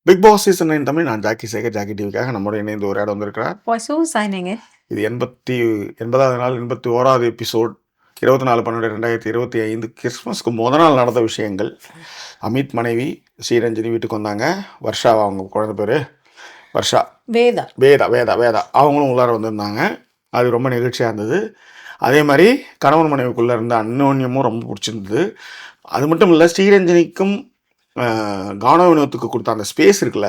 Big Boss season 9 Tamil. நான் Jackie Sekar. Jackie டிவிக்காக நம்முடைய இணைந்து உரையாட வந்திருக்கிறார். இது 80வது நாள் 81வது எபிசோட். 24/12/2025 கிறிஸ்மஸ்க்கு நாள் நடந்த விஷயங்கள். அமித் மனைவி ஸ்ரீரஞ்சனி வீட்டுக்கு வந்தாங்க. வர்ஷா, அவங்க குழந்தை பேர் வர்ஷா, வேதா வேதா வேதா வேதா அவங்களும் உள்ளார வந்திருந்தாங்க. அது ரொம்ப நிகழ்ச்சியாக இருந்தது. அதே மாதிரி கணவன் மனைவிக்குள்ளே இருந்த அந்யோன்யமும் ரொம்ப பிடிச்சிருந்தது. அது மட்டும் இல்லை, ஸ்ரீரஞ்சனிக்கும் கான வினோத்துக்கு கொடுத்த அந்த ஸ்பேஸ் இருக்குல்ல,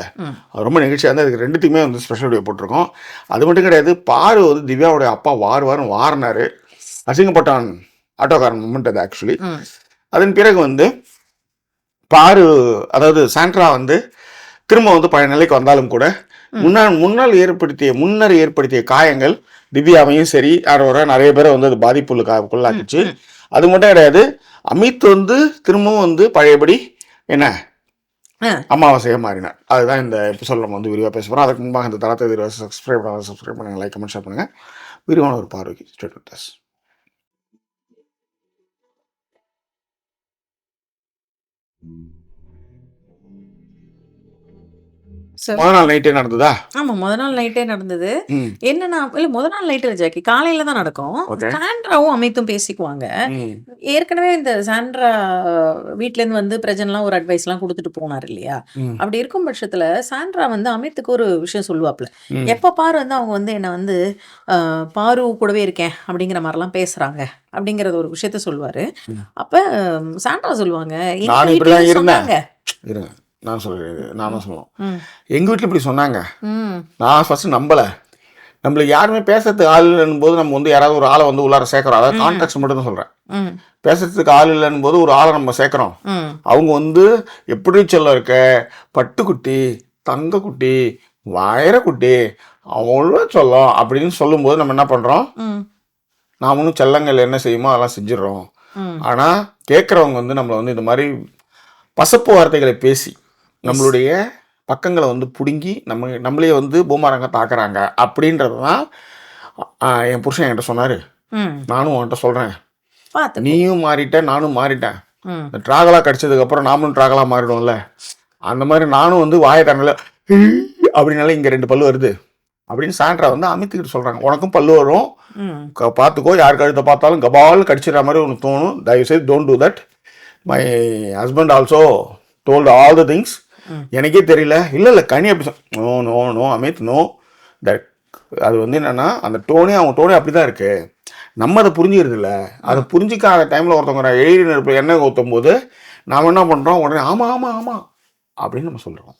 அது ரொம்ப நிகழ்ச்சியாக இருந்தால் அதுக்கு ரெண்டுத்துக்குமே வந்து ஸ்பெஷல் வீடியோ போட்டிருக்கோம். அது மட்டும் கிடையாது, பாரு வந்து திவ்யாவுடைய அப்பா வாரம் வாரினார். அசிங்கப்பட்டான் ஆட்டோக்காரன் மூமெண்ட் அது ஆக்சுவலி. அதன் பிறகு வந்து பாரு, அதாவது சாண்ட்ரா வந்து திரும்ப வந்து பழைய நிலைக்கு வந்தாலும் கூட முன்னர் ஏற்படுத்திய காயங்கள் திவ்யாவையும் சரி யாரோட நிறைய பேரை வந்து அது பாதிப்புள்ளாக்கிச்சு. அது மட்டும் கிடையாது, அமித் வந்து திரும்பவும் வந்து பழையபடி என்ன அமாவாசையாக மாறினார். அதுதான் இந்த எபிசோட் நம்ம வந்து விரிவாக பேச போகிறோம். அதுக்கு முன்பாக இந்த தளத்தை சப்ஸ்கிரைப் பண்ணுங்கள், லைக் கமெண்ட் ஷேர் பண்ணுங்கள். விரிவான ஒரு பார்வைக்கு ஸ்ட்ரெயிட் வித் அஸ். முதல் நாள் நைட்டே நடந்ததா? ஆமா, முதல் நாள் நைட்டே நடந்தது. என்னன்னா, இல்ல முதல் நாள் நைட்டு ஜாக்கி காலையில தான் நடக்கும். சாண்ட்ராவும் அமித்தும் பேசிக்குவாங்க. ஏற்கனவே இந்த சாண்ட்ரா வீட்ல இருந்து வந்து பிரஜன்லாம் ஒரு அட்வைஸ் எல்லாம் கொடுத்துட்டு போனார் இல்லையா? அப்படி இருக்கும் பட்சத்துல சாண்ட்ரா வந்து அமித்துக்கு ஒரு விஷயம் சொல்லுவாப்ல. எப்ப பாரு வந்து அவங்க வந்து என்ன வந்து பாரு கூடவே இருக்கேன் அப்படிங்கிற மாதிரிலாம் பேசுறாங்க அப்படிங்கறது ஒரு விஷயத்த சொல்லுவாரு. அப்ப சாண்ட்ரா சொல்லுவாங்க, நானும் சொல்லுவோம், எங்கள் வீட்டில் இப்படி சொன்னாங்க. நான் ஃபர்ஸ்ட் நம்மளுக்கு யாருமே பேசுறதுக்கு ஆள் இல்லைன்னு போது நம்ம வந்து யாராவது ஒரு ஆளை வந்து உள்ளார சேர்க்குறோம். அதாவது கான்டாக்ட் மட்டும் தான் சொல்கிறேன். பேசுறதுக்கு ஆள் இல்லைன்னு போது ஒரு ஆளை நம்ம சேர்க்குறோம். அவங்க வந்து எப்படி சொல்ல இருக்க பட்டுக்குட்டி, தங்கக்குட்டி, வயரக்குட்டி, அவ்வளோ சொல்லும் அப்படின்னு சொல்லும்போது நம்ம என்ன பண்ணுறோம், நாமளும் செல்லங்கள் என்ன செய்யுமோ அதெல்லாம் செஞ்சிடறோம். ஆனால் கேட்குறவங்க வந்து நம்மளை வந்து இந்த மாதிரி பசப்பு வார்த்தைகளை பேசி நம்மளுடைய பக்கங்களை வந்து பிடுங்கி நம்மளே வந்து பூமாரங்க தாக்குறாங்க. அப்படின்றது தான் என் புருஷன் என்கிட்ட சொன்னார். நானும் அவன்கிட்ட சொல்கிறேன், நீயும் மாறிட்ட, நானும் மாறிட்டேன். இந்த ட்ராகலாக கடிச்சதுக்கப்புறம் நாமளும் ட்ராகலாக மாறிடும்ல, அந்த மாதிரி நானும் வந்து வாயை தரல அப்படின்னால இங்கே 2 பல்லு வருது அப்படின்னு சாண்ட்ரா வந்து அமித்துக்கிட்டு சொல்கிறாங்க. உனக்கும் பல்லு வரும், பார்த்துக்கோ, யார் கழுத்தை பார்த்தாலும் கபால் கடிச்சிடுற மாதிரி உனக்கு தோணும். தயவுசெய்து don't do that. My husband also told all the things. எனக்கே தெரியல. இல்லை கனி அப்படி no no no Amit no that. அது வந்து என்னென்னா அந்த அவங்க டோனே அப்படி தான் இருக்குது. நம்ம அதை புரிஞ்சுக்கிறது இல்லை. அதை புரிஞ்சிக்காத டைமில் ஒருத்தவங்க எழுதி நெருப்பு எண்ணெய் ஊற்றும் போது நாம் என்ன பண்ணுறோம், உடனே ஆமாம் ஆமாம் ஆமாம் அப்படின்னு நம்ம சொல்கிறோம்.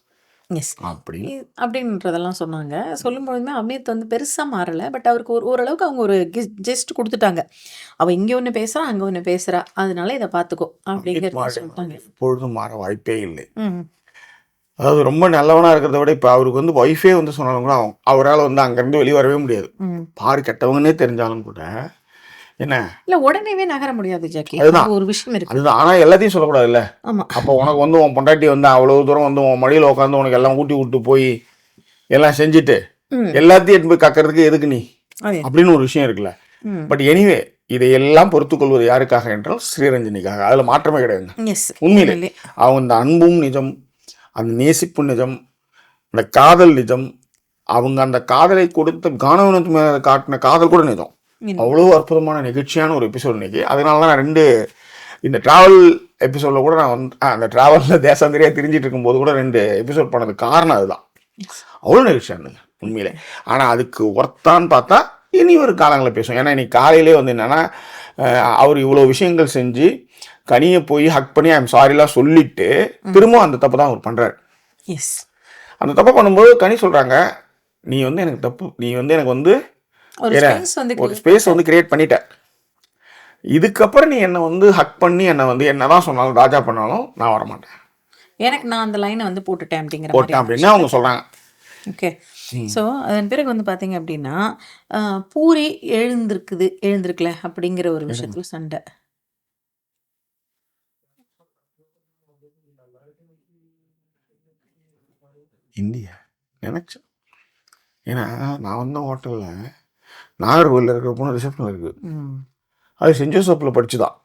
அப்படின்றதெல்லாம் சொன்னாங்க. சொல்லும்பொழுதுமே அமித் வந்து பெருசா மாறல. பட் அவருக்கு ஓரளவுக்கு அவங்க ஒரு ஜெஸ்ட் கொடுத்துட்டாங்க. அவ இங்க ஒண்ணு பேசுறா, அங்க ஒண்ணு பேசுறா, அதனால இதை பார்த்துக்கோ அப்படிங்கிறது சொல்லிட்டாங்க. எப்பொழுதும் மாற வாய்ப்பே இல்லை. அதாவது ரொம்ப நல்லவனா இருக்கிறத விட இப்போ அவருக்கு வந்து ஒய்ஃபே வந்து சொன்னாலும் கூட அவரால் வந்து அங்கேருந்து வெளியே வரவே முடியாது. பாரு கெட்டவங்கன்னே தெரிஞ்சாலும் கூட என்ன இல்ல உடனேவே நகர முடியாது ஜாக்கி. அதுதான் ஒரு விஷயம் இருக்கு. அதுதான். ஆனா எல்லாத்தையும் சொல்லக்கூடாது இல்ல. அப்போ உனக்கு வந்து உன் பொண்டாட்டி வந்து அவ்வளவு தூரம் வந்து உன் மடியில உட்காந்து உனக்கு எல்லாம் ஊட்டி விட்டு போய் எல்லாம் செஞ்சுட்டு எல்லாத்தையும் எடுத்து போய் கக்கிறதுக்கு எதுக்கு நீ அப்படின்னு ஒரு விஷயம் இருக்குல்ல. பட் எனிவே இதையெல்லாம் பொறுத்து கொள்வது யாருக்காக என்றால் ஸ்ரீரஞ்சனிக்காக. அதுல மாற்றமே கிடையாது. உண்மையிலே அவங்க அந்த அன்பும் நிஜம், அந்த நேசிப்பு நிஜம், அந்த காதல் நிஜம். அவங்க அந்த காதலை கொடுத்த கானவனத்து மேல காட்டின காதல் கூட நிஜம். அவ்வளோ அற்புதமான நிகழ்ச்சியான ஒரு எபிசோட் இன்னைக்கு. அதனால தான் நான் இந்த ட்ராவல் எபிசோடில் கூட நான் வந்து அந்த ட்ராவலில் தேசாந்திரியாக திரிஞ்சிட்டு இருக்கும்போது கூட 2 எபிசோட் பண்ணதுக்கு காரணம் அதுதான். அவ்வளோ நிகழ்ச்சியாக இருந்தது உண்மையிலே. ஆனால் அதுக்கு ஒர்த்தான்னு பார்த்தா இனி ஒரு காலங்களில் பேசுவோம். ஏன்னா இன்னைக்கு காலையிலே வந்து என்னென்னா அவர் இவ்வளோ விஷயங்கள் செஞ்சு கனியை போய் ஹக் பண்ணி ஐம் சாரிலாம் சொல்லிட்டு திரும்ப அந்த தப்பு தான் அவர் பண்ணுறாரு. அந்த தப்பு பண்ணும்போது கனி சொல்கிறாங்க, நீ வந்து எனக்கு தப்பு, நீ வந்து எனக்கு வந்து ஒரு ஸ்பேஸ் வந்து கிரியேட் பண்ணிட்ட. இதுக்கப்புறம் நீ என்னை வந்து ஹக் பண்ணி என்னை வந்து என்னதான் சொன்னாலும் ராஜா பண்ணாலும் நான் வரமாட்டேன். எனக்கு நான் அந்த லைனை வந்து போட்டுட்டேன் அப்படின்னு அவங்க சொல்றாங்க. ஓகே. ஸோ அதன் பிறகு வந்து பார்த்தீங்க அப்படின்னா பூரி எழுந்திருக்கல அப்படிங்கிற ஒரு விஷயத்துல சண்டை. இந்தியா நினைச்சேன். ஏன்னா நான் வந்த ஹோட்டலில் நாகர்கோவிலில் இருக்கிற பொண்ணு ரிசப்ஷன் இருக்குது. அது சென்ட் ஜோசப்பில் படிச்சுதான்.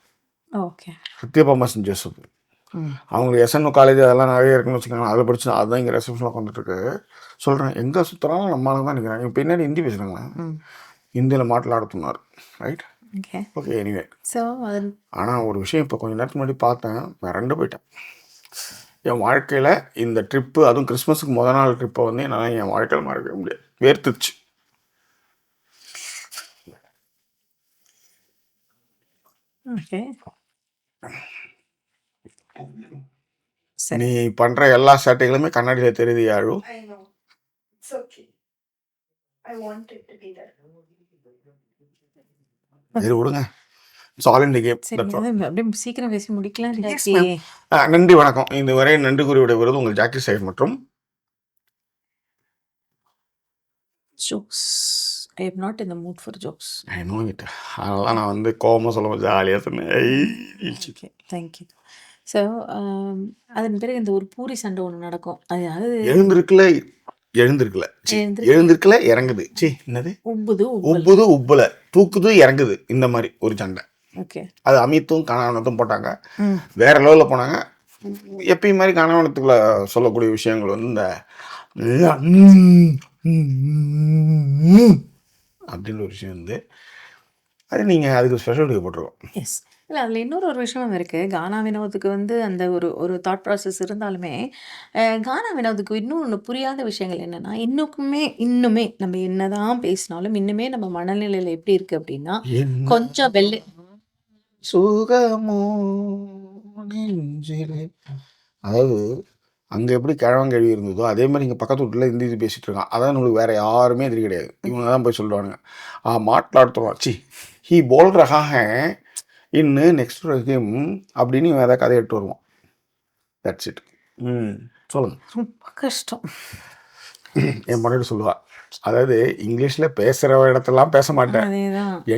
ஓகே. Sathyabama Saint Joseph. அவங்களுக்கு எஸ்என்ஓ காலேஜ் அதெல்லாம் நிறைய இருக்குன்னு வச்சுக்கோங்க. அதில் படிச்சு அதுதான் இங்கே ரிசப்ஷனில் உட்காந்துட்டுருக்கு. சொல்கிறேன், எங்கே சுற்றுறாலும் நம்மளால தான் நிற்கிறாங்க. பின்னாடி ஹிந்தி பேசுகிறாங்களா, ஹிந்தியில் மாட்டலாடுத்துனார். Right, okay, anyway. ஆனால் ஒரு விஷயம் இப்போ கொஞ்சம் நேரத்துக்கு முன்னாடி பார்த்தேன், மிரண்டு போயிட்டேன். என் வாழ்க்கையில் இந்த ட்ரிப்பு, அதுவும் கிறிஸ்மஸுக்கு முதல் நாள் ட்ரிப்பை வந்து என்னால் என் வாழ்க்கையில் மறக்கவே முடியாது. வேர்த்துச்சு. நீ பண்ற எல்லா சேட்டைகளுமே கண்ணாடியில தெரியுது யாழு. சரி விடுங்க, சீக்கிரம் பேசி முடிக்கலாம். நன்றி, வணக்கம். இதுவரை நன்றி கூறி விடைபெறுவது உங்கள் ஜாக்கி சைட் மற்றும் jokes. I am not in the mood for jokes. I know it. அதெல்லாம் நான் வந்து கோவமாக சொல்லுவேன், ஜாலியாக சொன்னேன். Okay, thank you. ஸோ அதன் பிறகு இந்த ஒரு பூரி சண்டை ஒன்று நடக்கும். அதாவது எழுந்திருக்கல இறங்குது. என்னது, உப்புது உப்புல தூக்குது இறங்குது, இந்த மாதிரி ஒரு சண்டை. ஓகே, அது அமித்தும் கணவனத்தும் போட்டாங்க. வேற லெவலில் போனாங்க. எப்பயும் மாதிரி கணவனத்துக்குள்ள சொல்லக்கூடிய விஷயங்கள் வந்து இந்த அப்படின்னு ஒரு விஷயம் வந்து, அது நீங்கள் அதுக்கு ஸ்பெஷல் டே போட்டிருக்கோம். எஸ், இல்லை அதில் இன்னொரு விஷயமும் இருக்குது. கானா வினோத்துக்கு வந்து அந்த ஒரு தாட் ப்ராசஸ் இருந்தாலுமே, கானா வினோத்துக்கு இன்னும் ஒன்று புரியாத விஷயங்கள் என்னென்னா, இன்னுமே நம்ம என்னதான் பேசினாலும் இன்னுமே நம்ம மனநிலையில் எப்படி இருக்குது அப்படின்னா, கொஞ்சம் சுகமோ அதாவது அங்கே எப்படி கிழவங்கழுவி இருந்ததோ அதே மாதிரி இங்கே பக்கத்து வீட்டில் ஹிந்தி பேசிகிட்டு இருக்கான். அதான் நம்மளுக்கு வேறு யாருமே இது கிடையாது. இவங்க தான் போய் சொல்லுவானுங்க, மாట్లాடுத்துருவான், ஹீ போல் ரகாக இன்னும் நெக்ஸ்ட் ரகம் அப்படின்னு இவன் ஏதாவது கதை எடுத்து வருவான். That's it. சொல்லுங்கள். ரொம்ப கஷ்டம். என் பொண்ணுட்டு சொல்லுவாள், அதாவது இங்கிலீஷில் பேசுகிற இடத்துலாம் பேச மாட்டேன்,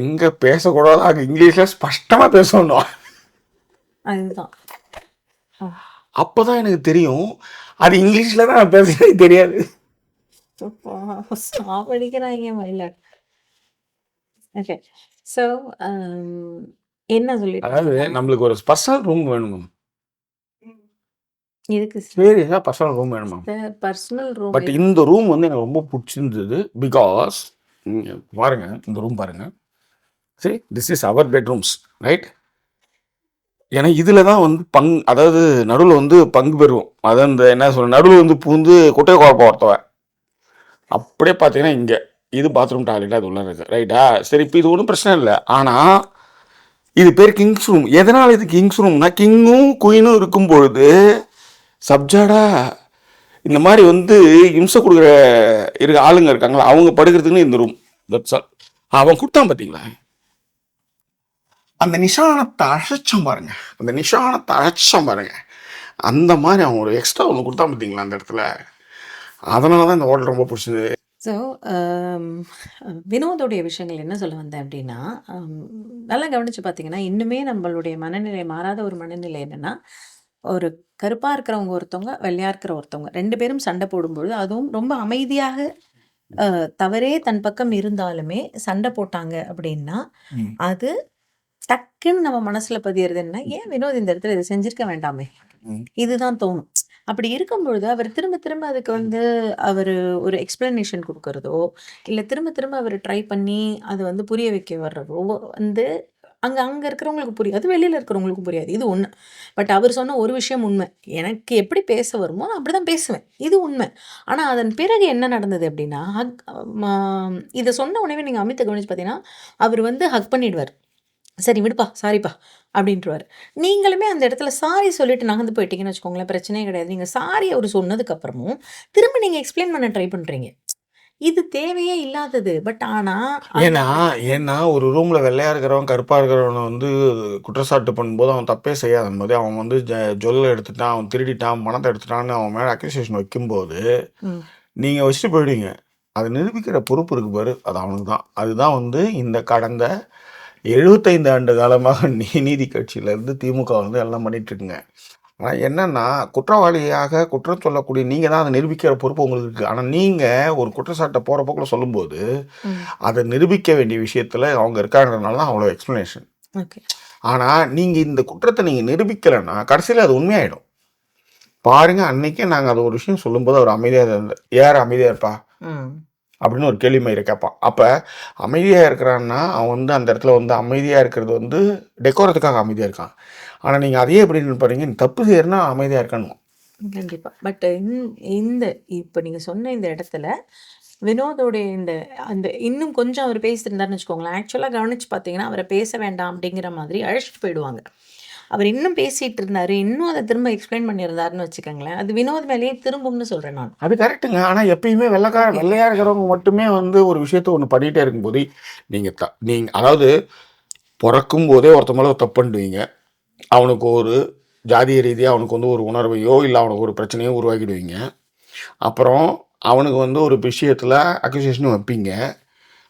எங்கே பேசக்கூடாதோ அங்கே இங்கிலீஷில் ஸ்பஷ்டமாக பேசணும். அதுதான். அப்போதான் எனக்கு தெரியும் அது இங்கிலீஷில் தான் நான் பேசுறது தெரியாது. ஓகே, ஸோ என்ன சொல்லி, அதாவது நம்மளுக்கு ஒரு பர்சனல் ரூம் வேணுமா, இதுக்கு சீரியஸாக பர்சனல் ரூம் வேணுமா? Personal room. பட் இந்த ரூம் வந்து எனக்கு ரொம்ப பிடிச்சிருந்தது. பிகாஸ் பாருங்க, இந்த ரூம் பாருங்க, சரி, this is our bedrooms, right? ஏன்னா இதில் தான் வந்து அதாவது நடுவில் வந்து பங்கு பெறுவோம். அதான் இந்த என்ன சொல்ற, நடுவில் வந்து பூந்து கொட்டை குழப்பம் ஒருத்தவன். அப்படியே பார்த்தீங்கன்னா இங்கே இது பாத்ரூம் டாய்லெட் அது உள்ள இருக்குது, ரைட்டா? சரி, இப்போ இது ஒன்றும் பிரச்சனை இல்லை. ஆனால் இது பேர் கிங்ஸ் ரூம். எதனால் இது கிங்ஸ் ரூம்னா, கிங்கும் குயினும் இருக்கும் பொழுது சப்ஜாடா இந்த மாதிரி வந்து இம்சை கொடுக்குற ஆளுங்க இருக்காங்களா, அவங்க படுக்கிறதுக்குன்னு இந்த ரூம். That's all. அவன் கொடுத்தான் பார்த்தீங்களா, அந்த நிஷானத்தை அழைச்சம் பாருங்க, அந்த மாதிரி அவன் ஒரு எக்ஸ்ட்ரா ஒன்று கொடுத்தா பார்த்தீங்களா அந்த இடத்துல. அதனால தான் இந்த ஹோட்டல் ரொம்ப பிடிச்சது. ஸோ வினோதோடைய விஷயங்கள் என்ன சொல்ல வந்தேன் அப்படின்னா, நல்லா கவனித்து பார்த்தீங்கன்னா, இன்னுமே நம்மளுடைய மனநிலை மாறாத ஒரு மனநிலை என்னென்னா, ஒரு கருப்பாக இருக்கிறவங்க ஒருத்தவங்க, வெள்ளையாக இருக்கிற ஒருத்தவங்க 2 பேரும் சண்டை போடும்பொழுது, அதுவும் ரொம்ப அமைதியாக தவறே தன் பக்கம் இருந்தாலுமே சண்டை போட்டாங்க அப்படின்னா, அது டக்குன்னு நம்ம மனசுல பதியறது என்ன, ஏன் வினோத் இந்த இடத்துல இதை செஞ்சிருக்க வேண்டாமே, இதுதான் தோணும். அப்படி இருக்கும் பொழுது அவர் திரும்ப திரும்ப அதுக்கு வந்து அவர் ஒரு எக்ஸ்பிளனேஷன் கொடுக்கறதோ, இல்லை திரும்ப திரும்ப அவர் ட்ரை பண்ணி அதை வந்து புரிய வைக்க வர்றதோ வந்து அங்கே இருக்கிறவங்களுக்கு புரியாது, வெளியில் இருக்கிறவங்களுக்கு புரியாது. இது ஒன்று. பட் அவர் சொன்ன ஒரு விஷயம் உண்மை, எனக்கு எப்படி பேச வருமோ நான் அப்படி தான் பேசுவேன், இது உண்மை. ஆனால் அதன் பிறகு என்ன நடந்தது அப்படின்னா, இதை சொன்ன உடனே நீங்கள் அமித்தை கவனிச்சு பார்த்தீங்கன்னா, அவர் வந்து ஹக் பண்ணிடுவார், சரி விடுப்பா, சாரிப்பா அப்படின்றவார். நீங்களுமே அந்த இடத்துல சாரி சொல்லிட்டு நகர்ந்து போயிட்டீங்கன்னு வச்சுக்கோங்களேன், பிரச்சனையே கிடையாது. நீங்கள் சாரி அவர் சொன்னதுக்கப்புறமும் திரும்ப நீங்கள் எக்ஸ்பிளைன் பண்ண ட்ரை பண்ணுறீங்க, இது தேவையே இல்லாதது. பட் ஆனால் ஏன்னா ஒரு ரூமில் வெள்ளையாக இருக்கிறவன் கருப்பாக இருக்கிறவனை வந்து குற்றச்சாட்டு பண்ணும்போது அவன் தப்பே செய்யாத போது, அவன் வந்து ஜுவல்லை எடுத்துட்டான், அவன் திருடிட்டான், பணத்தை எடுத்துட்டான்னு அவன் மேலே அக்யூசேஷன் வைக்கும்போது நீங்கள் வச்சுட்டு போயிடுவீங்க. அதை நிரூபிக்கிற பொறுப்பு இருக்கு பாரு, அது அவனுக்கு தான். அதுதான் வந்து இந்த கடந்த 75 ஆண்டு காலமாக நீதி கட்சியிலேருந்து திமுக வந்து எல்லாம் பண்ணிகிட்ருக்குங்க. ஆனால் என்னென்னா, குற்றவாளியாக குற்றம் சொல்லக்கூடிய நீங்கள் தான் அதை நிரூபிக்கிற பொறுப்பு உங்களுக்கு இருக்குது. ஆனால் நீங்கள் ஒரு குற்றச்சாட்டை போகிற போக்கில் சொல்லும்போது அதை நிரூபிக்க வேண்டிய விஷயத்தில் அவங்க இருக்காங்கிறதுனால தான் அவ்வளோ எக்ஸ்ப்ளனேஷன். ஆனால் நீங்கள் இந்த குற்றத்தை நீங்கள் நிரூபிக்கலைன்னா கடைசியில் அது உண்மையாயிடும். பாருங்க, அன்னைக்கே நாங்கள் அது ஒரு விஷயம் சொல்லும்போது அவர் அமைதியாக இருந்தார். யார் அமைதியாக இருப்பா அப்படின்னு ஒரு கேள்வி மயிரை கேட்பான். அப்போ அமைதியாக இருக்கிறான்னா அவன் வந்து அந்த இடத்துல வந்து அமைதியாக இருக்கிறது வந்து டெக்கோரத்துக்காக அமைதியாக இருக்கான். ஆனால் நீங்கள் அதையே எப்படி நினைப்பாருங்க, நீ தப்பு செய்யறனா அமைதியாக இருக்கணும். கண்டிப்பா. பட் இந்த இப்ப நீங்க சொன்ன இந்த இடத்துல வினோதோடைய இந்த அந்த இன்னும் கொஞ்சம் அவர் பேசியிருந்தாருன்னு வச்சுக்கோங்களேன், ஆக்சுவலா கவனிச்சு பார்த்தீங்கன்னா, அவரை பேச வேண்டாம் அப்படிங்கிற மாதிரி அழைச்சிட்டு போயிடுவாங்க. அவர் இன்னும் பேசிட்டு இருந்தாரு, இன்னும் அதை திரும்ப எக்ஸ்பிளைன் பண்ணியிருந்தாருன்னு வச்சுக்கோங்களேன், அது வினோத் மேலேயே திரும்பும்னு சொல்றேன் நான். அது கரெக்டுங்க. ஆனால் எப்பயுமே வெள்ளையா இருக்கிறவங்க மட்டுமே வந்து ஒரு விஷயத்த ஒன்று பண்ணிகிட்டே இருக்கும்போது நீங்கள் அதாவது பிறக்கும் போதே ஒருத்த மேலே தப்பு பண்ணுவீங்க. அவனுக்கு ஒரு ஜாதிய ரீதியாக அவனுக்கு வந்து ஒரு உணர்வையோ இல்லை அவனுக்கு ஒரு பிரச்சனையோ உருவாக்கிடுவீங்க. அப்புறம் அவனுக்கு வந்து ஒரு விஷயத்தில் அக்யூசேஷனும் வைப்பீங்க.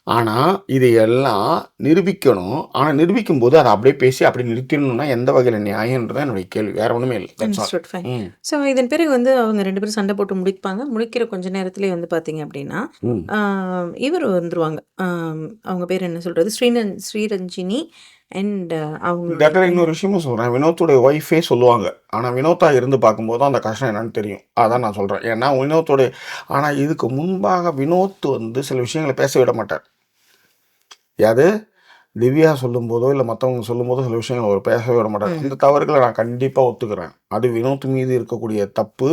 ஆனால் இதையெல்லாம் நிரூபிக்கணும். ஆனால் நிரூபிக்கும் போது அதை அப்படியே பேசி அப்படி நிறுத்திடணும்னா எந்த வகையில் நியாயம்ன்றதான் என்னுடைய கேள்வி. வேற ஒன்றுமே இல்லை. Understood, fine. ஸோ இதன் பிறகு வந்து அவங்க 2 பேரும் சண்டை போட்டு முடிப்பாங்க. முடிக்கிற கொஞ்ச நேரத்திலே வந்து பார்த்தீங்க அப்படின்னா, இவர் வந்துருவாங்க. அவங்க பேர் என்ன சொல்றது? ஸ்ரீரஞ்சினி அண்ட் அவங்க இந்த இடத்துல இன்னொரு விஷயமும் சொல்கிறேன். வினோத்துடைய ஒய்ஃபே சொல்லுவாங்க. ஆனால் வினோத்தா இருந்து பார்க்கும்போது அந்த கஷ்டம் என்னன்னு தெரியும். அதான் நான் சொல்கிறேன். ஏன்னா வினோத்துடைய ஆனால் இதுக்கு முன்பாக வினோத் வந்து சில விஷயங்களை பேச விட மாட்டார். அது திவ்யா சொல்லும்போதோ இல்லை மற்றவங்க சொல்லும்போதோ சில விஷயங்கள் அவர் பேசவே விட மாட்டார். இந்த தவறுகளை நான் கண்டிப்பாக ஒத்துக்கிறேன். அது வினோத் மீது இருக்கக்கூடிய தப்பு.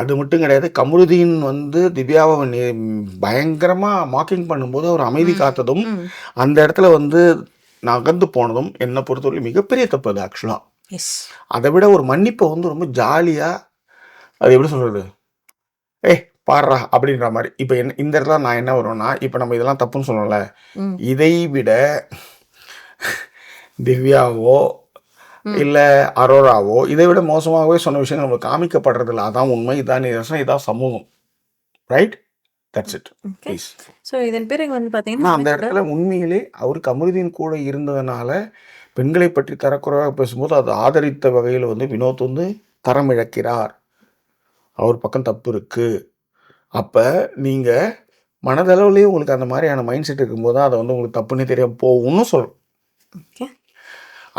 அது மட்டும் கிடையாது, கமருதீன் வந்து திவ்யாவை பயங்கரமாக மார்க்கிங் பண்ணும்போது அவர் அமைதி காத்ததும் அந்த இடத்துல வந்து நகர்ந்து போனதும் என்னை பொறுத்தவரை மிகப்பெரிய தப்பு. அது ஆக்சுவலாக அதை விட ஒரு மன்னிப்பை வந்து ரொம்ப ஜாலியாக, அது எப்படி சொல்கிறது, பாடுறா அப்படின்ற மாதிரி. இப்போ இந்த இடத்துல நான் என்ன வருவேன்னா, இப்போ நம்ம இதெல்லாம் தப்புன்னு சொல்லல, இதை விட திவ்யாவோ இல்லை அரோராவோ இதை விட மோசமாகவே சொன்ன விஷயம் நம்மளுக்கு காமிக்கப்படுறதில்ல. அதான் உண்மை, இதான் நிதர்சனம், இதான் சமூகம். Right, that's it. Please. So இதன் பிறகு வந்து பார்த்தீங்கன்னா அந்த இடத்துல உண்மையிலே அவர் கமருதீன் கூட இருந்ததுனால பெண்களை பற்றி தரக்குறைவாக பேசும்போது அது ஆதரித்த வகையில் வந்து வினோத் வந்து தரம் இழக்கிறார். அவர் பக்கம் தப்பு இருக்குது. அப்போ நீங்கள் மனதளவுலேயே உங்களுக்கு அந்த மாதிரியான மைண்ட் செட் இருக்கும்போது தான் அதை வந்து உங்களுக்கு தப்புன்னே தெரியாமல் போகும்னு சொல்கிறோம்.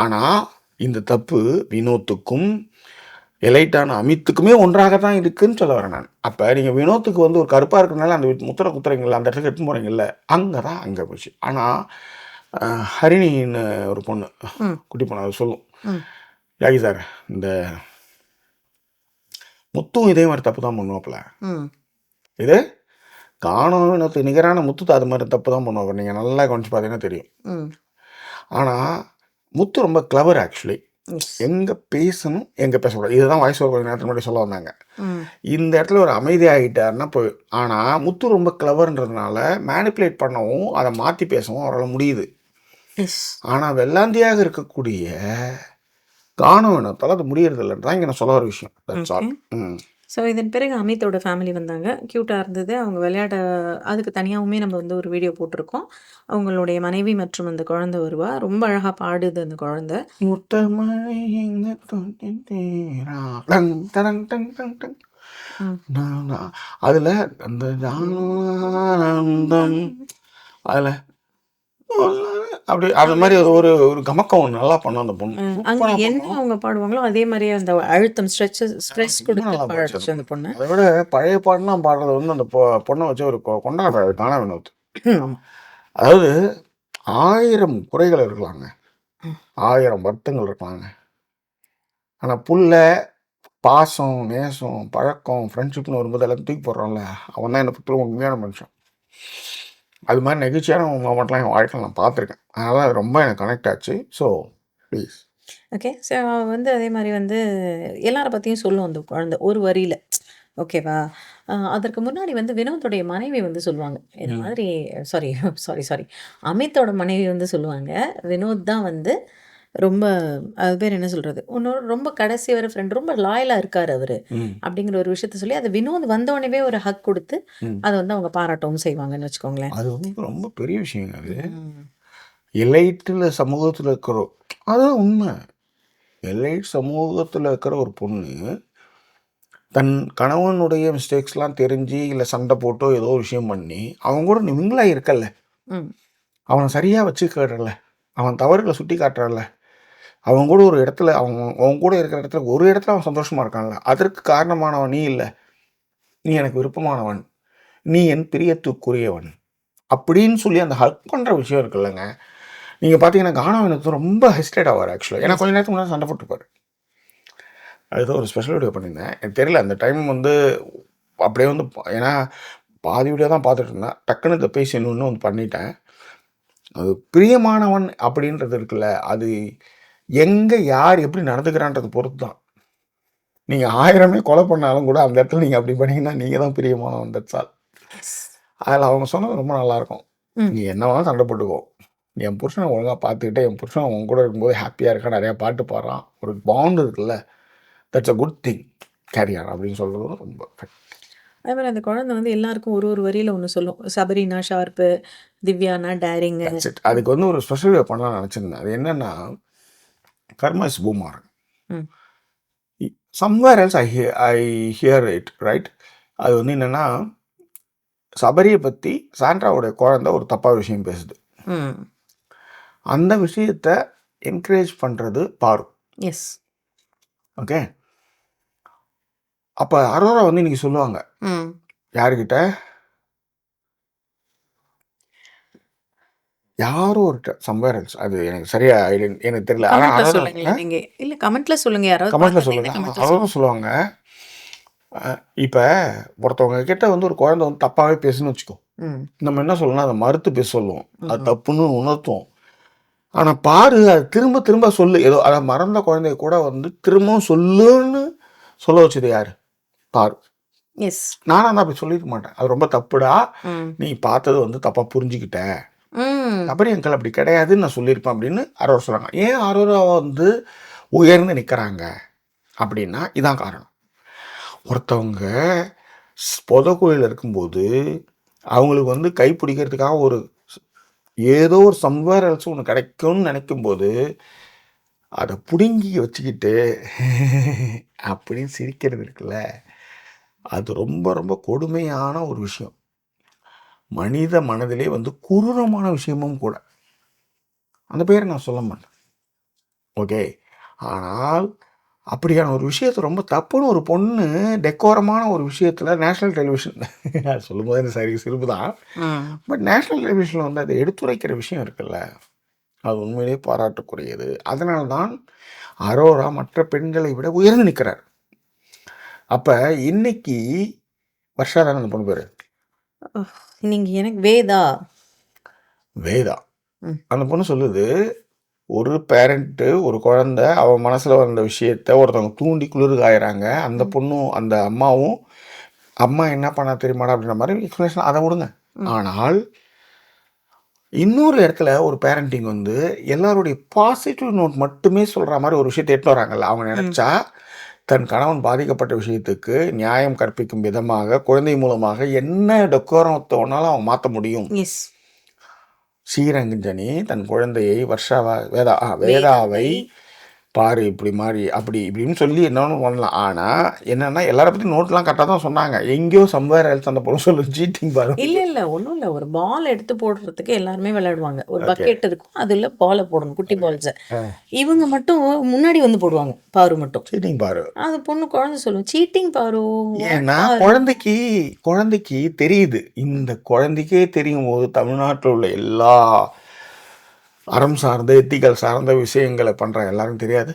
ஆனால் இந்த தப்பு வினோத்துக்கும் எலைட்டான அமித்துக்குமே ஒன்றாக தான் இருக்குதுன்னு சொல்ல வரேன் நான். அப்போ நீங்கள் வினோத்துக்கு வந்து ஒரு கருப்பாக இருக்கிறனால அந்த முத்திரை குத்துறீங்களா, அந்த இடத்துக்கு எடுத்து போகிறீங்கல்ல, அங்கே தான் அங்கே போச்சு. ஆனால் ஹரிணின்னு ஒரு பொண்ணு, குட்டி பொண்ணு, அது சொல்லும், யாகி சார் இந்த முத்தும் இதே மாதிரி தப்பு தான் பண்ணுவாப்புல, இது காணும் வினோத்து நிகரான முத்து அது மாதிரி தப்பு தான் பண்ணுவாங்க. நீங்கள் நல்லா கவனிச்சு பார்த்தீங்கன்னா தெரியும். ஆனால் முத்து ரொம்ப கிளவர் ஆக்சுவலி. எங்கே பேசணும் எங்கே பேசக்கூடாது, இதுதான் வாய்ஸ் ஓவர் கொஞ்சம் நேரத்துக்கு முன்னாடி சொல்ல வந்தாங்க. இந்த இடத்துல ஒரு அமைதி ஆகிட்டாருன்னா போய். ஆனால் முத்து ரொம்ப கிளவர்ன்றதுனால மேனிப்புலேட் பண்ணவும் அதை மாற்றி பேசவும் அவரால் முடியுது. ஆனால் வெள்ளாந்தியாக இருக்கக்கூடிய காணும் வினோத்தால் அது முடியறதில்லைன்னு தான் இங்கே நான் சொல்ல வர விஷயம். That's all. ஸோ இதன் பிறகு அமித்தோட ஃபேமிலி வந்தாங்க. க்யூட்டாக இருந்தது. அவங்க விளையாட அதுக்கு தனியாகவுமே நம்ம வந்து ஒரு வீடியோ போட்டிருக்கோம். அவங்களுடைய மனைவி மற்றும் அந்த குழந்தை வருவா. ரொம்ப அழகாக பாடுது அந்த குழந்தை. அதில் அந்த அதில் அப்படி அது மாதிரி ஒரு ஒரு கமக்கம் நல்லா பண்ணும் அந்த பொண்ணு. அங்கே என்ன அவங்க பாடுவாங்களோ அதே மாதிரியே அந்த அழுத்தம் ஸ்ட்ரெஸ் கொடுத்து பாடுச்சு அந்த பொண்ணு. அதை விட பழைய பாடலாம் பாடுறது வந்து அந்த பொண்ணை வச்சு ஒரு கொண்டாடுறாரு காணா வினோத். அதாவது 1000 குறைகள் இருக்கலாங்க, 1000 வருத்தங்கள் இருக்கலாங்க. ஆனால் புள்ள பாசம், நேசம், பழக்கம், ஃப்ரெண்ட்ஷிப்னு வரும்போது எல்லாம் தூக்கி போடுறோம்ல, அவன் தான் என்னை பற்றி உண்மையான மனுஷன். அது மாதிரி நெகிழ்ச்சியான மொமெண்ட்லாம் என் வாழ்க்கையில் நான் பார்த்துருக்கேன். அதனால் அது ரொம்ப எனக்கு கனெக்ட் ஆச்சு. So please. ஓகே. ஸோ வந்து அதே மாதிரி வந்து எல்லாரை பற்றியும் சொல்லும் அந்த குழந்தை ஒரு வரியில். ஓகேவா? அதற்கு முன்னாடி வந்து வினோத்துடைய மனைவி வந்து சொல்லுவாங்க இந்த மாதிரி. சாரி அமித்தோட மனைவி வந்து சொல்லுவாங்க, வினோத் தான் வந்து ரொம்ப அது பேர் என்ன சொல்கிறது, இன்னொரு ரொம்ப கடைசி வர ஃப்ரெண்ட், ரொம்ப லாயலாக இருக்கார் அவர் அப்படிங்கிற ஒரு விஷயத்த சொல்லி அதை வினோத் வந்தோடனே ஒரு ஹக் கொடுத்து அதை வந்து அவங்க பாராட்டவும் செய்வாங்கன்னு வச்சுக்கோங்களேன். அது வந்து ரொம்ப பெரிய விஷயங்க. அது எலைட்டில் சமூகத்தில் இருக்கிற, அதுதான் உண்மை. எலைட் சமூகத்தில் இருக்கிற ஒரு பொண்ணு தன் கணவனுடைய மிஸ்டேக்ஸ்லாம் தெரிஞ்சு இல்லை சண்டை போட்டோ ஏதோ ஒரு விஷயம் பண்ணி அவங்க கூட மிங்கிளாக இருக்கல்ல, அவனை சரியாக வச்சுக்கிறல்ல, அவன் தவறுகளை சுட்டி காட்டுறல்ல, அவங்க கூட ஒரு இடத்துல அவங்க கூட இருக்கிற இடத்துல ஒரு இடத்துல அவன் சந்தோஷமாக இருக்கான்ல, அதற்கு காரணமானவன் நீ இல்லை, நீ எனக்கு விருப்பமானவன், நீ என் பிரியத்துக்குரியவன் அப்படின்னு சொல்லி அந்த ஹக் பண்ணுற விஷயம் இருக்குல்லங்க. நீங்கள் பார்த்தீங்கன்னா கானா வினோத் ரொம்ப ஹெசிடேட் ஆவார் ஆக்சுவலாக. ஏன்னா கொஞ்சம் நேரத்துக்கு முன்னாடி சண்டை போட்டுருப்பாரு. அதுதான் ஒரு ஸ்பெஷல் வீடியோ பண்ணியிருந்தேன். எனக்கு தெரியல அந்த டைம் வந்து அப்படியே வந்து ஏன்னா பாதி வீடியோ தான் பார்த்துட்டு இருந்தேன். டக்குன்னு இதை பேசி இன்னொன்று வந்து பண்ணிட்டேன். அது பிரியமானவன் அப்படின்றது இருக்குல்ல, அது எங்கே யார் எப்படி நடந்துக்கிறான்றது பொறுத்து தான். நீங்கள் 1000மே கொலை பண்ணாலும் கூட அந்த இடத்துல நீங்கள் அப்படி பண்ணீங்கன்னா நீங்கள் தான் பிரியமானவன். That's all. அதில் அவங்க சொன்னது ரொம்ப நல்லாயிருக்கும். நீ என்ன வேணாலும் சண்டை போட்டுக்கோ, என் புருஷனை ஒழுங்காக பார்த்துக்கிட்டு என் புருஷன் அவங்க கூட இருக்கும்போது ஹாப்பியாக இருக்கா, நிறையா பாட்டு பாடுறான், ஒரு பாண்ட் இருக்குல்ல, that's a good thing, carry on அப்படின்னு சொல்கிறது ரொம்ப அதே மாதிரி அந்த குழந்தை வந்து எல்லாருக்கும் ஒரு ஒரு வரியில ஒன்று சொல்லும். சபரினா ஷார்ப்பு, திவ்யானா டேரிங்கு. அதுக்கு வந்து ஒரு ஸ்பெஷல் வீடியோ பண்ணலாம்னு நினச்சிருந்தேன். அது என்னென்னா karma is boomer. Somewhere else I hear it right. அது வந்து என்னென்னா சபரியை பற்றி சாண்ட்ராவோடைய குழந்தை ஒரு தப்பாக விஷயம் பேசுது. அந்த விஷயத்தை என்கரேஜ் பண்ணுறது பாரு. எஸ். ஓகே. அப்போ அரோரா வந்து இன்னைக்கு சொல்லுவாங்க யாருக்கிட்ட, யாரோ ஒரு சம்வேர் எல்ஸ், அது எனக்கு சரியா எனக்கு தெரியல. ஆனால் சொல்லுங்க நீங்க, இல்ல கமெண்ட்ல சொல்லுங்க, யாராவது கமெண்ட்ல சொல்லுங்க. அரோரா சொல்லுவாங்க, இப்போ ஒருத்தவங்க கிட்ட வந்து ஒரு குழந்தை வந்து தப்பாகவே பேசுன்னு வச்சுக்கோ, நம்ம என்ன சொல்லணும், அதை மறுத்து பேச சொல்லுவோம், அது தப்புன்னு உணர்த்துவோம். ஆனால் பாரு, அது திரும்ப திரும்ப சொல்லு, ஏதோ அதை மறந்த குழந்தைய கூட வந்து திரும்பவும் சொல்லுன்னு சொல்ல வச்சது யாரு, பாரு. எஸ். நானும் தான் அப்படி சொல்லியிருக்க மாட்டேன், அது ரொம்ப தப்புடா, நீ பார்த்தது வந்து தப்பாக புரிஞ்சுக்கிட்ட, சபரி அங்கிள் அப்படி கிடையாதுன்னு நான் சொல்லியிருப்பேன் அப்படின்னு அரோரா சொல்கிறாங்க. ஏன் அரோரா வந்து உயர்ந்து நிற்கிறாங்க அப்படின்னா இதான் காரணம். ஒருத்தவங்க பொத கோயில் இருக்கும்போது அவங்களுக்கு வந்து கை பிடிக்கிறதுக்காக ஒரு ஏதோ ஒரு சம்வேர் எல்ஸ் ஒன்று கிடைக்கும்னு நினைக்கும்போது அதை பிடுங்கி வச்சுக்கிட்டு அப்படின்னு சிரிக்கிறது இருக்குல்ல, அது ரொம்ப ரொம்ப கொடுமையான ஒரு விஷயம். மனித மனதிலே வந்து குரூரமான விஷயமும் கூட. அந்த பேரை நான் சொல்ல மாட்டேன், ஓகே. ஆனால் அப்படியான ஒரு விஷயத்தை ரொம்ப தப்புன்னு ஒரு பொண்ணு டெக்கோரமான ஒரு விஷயத்தில் நேஷ்னல் டெலிவிஷன் அது சொல்லும்போது எனக்கு சரி சிரிப்பு தான், பட் நேஷ்னல் டெலிவிஷனில் வந்து அதை எடுத்துரைக்கிற விஷயம் இருக்குல்ல, அது உண்மையிலேயே பாராட்டுக்குரியது. அதனால தான் அரோரா மற்ற பெண்களை விட உயர்ந்து நிற்கிறார். அப்போ இன்னைக்கு வர்ஷா தானே அந்த பொண்ணு பேர், நீங்க எனக்கு வேதா வேதா அந்த பொண்ணு சொல்லுது, ஒரு பேரண்ட்டு ஒரு குழந்தை அவன் மனசில் வந்த விஷயத்த ஒருத்தவங்க தூண்டி குளிர் காயிறாங்க, அந்த பொண்ணும் அந்த அம்மாவும் அம்மா என்ன பண்ணா தெரியுமாடா அப்படின்ற மாதிரி எக்ஸ்பிளேஷன், அதை விடுங்க. ஆனால் இன்னொரு இடத்துல ஒரு பேரண்டிங் வந்து எல்லாருடைய பாசிட்டிவ் நோட் மட்டுமே சொல்கிற மாதிரி ஒரு விஷயத்தை எட்டு வராங்கல்ல, அவங்க நினச்சா தன் கணவன் பாதிக்கப்பட்ட விஷயத்துக்கு நியாயம் கற்பிக்கும் விதமாக குழந்தை மூலமாக என்ன டெக்கோரத்தை ஒன்றாலும் அவங்க மாற்ற முடியும். ஸ்ரீரஞ்சனி தன் குழந்தையை வேதாவை பாரு இப்படி மாதிரி அப்படி இப்படின்னு சொல்லி என்னன்னு பண்ணலாம். ஆனால் என்னன்னா எல்லாரை பற்றி நோட்லாம் கரெக்டாக தான் சொன்னாங்க, எங்கேயோ சம்வேர் எல்ஸ் அந்த பொண்ணு சொல்லு சீட்டிங் பாரு. இல்லை ஒன்றும் இல்லை, ஒரு பால் எடுத்து போடுறதுக்கு எல்லாருமே விளையாடுவாங்க, ஒரு பக்கெட் இருக்கும், அதில் பாலை போடணும், குட்டி பால்ஸை. இவங்க மட்டும் முன்னாடி வந்து போடுவாங்க, பாரு மட்டும் சீட்டிங் பாரு. அது பொண்ணு குழந்தை சொல்லும் சீட்டிங் பாரு. ஏன்னா குழந்தைக்கு தெரியுது, இந்த குழந்தைக்கே தெரியும் போது தமிழ்நாட்டில் உள்ள எல்லா அறம் சார்ந்த எத்திக்கல் சார்ந்த விஷயங்களை பண்ணுற எல்லாரும் தெரியாது.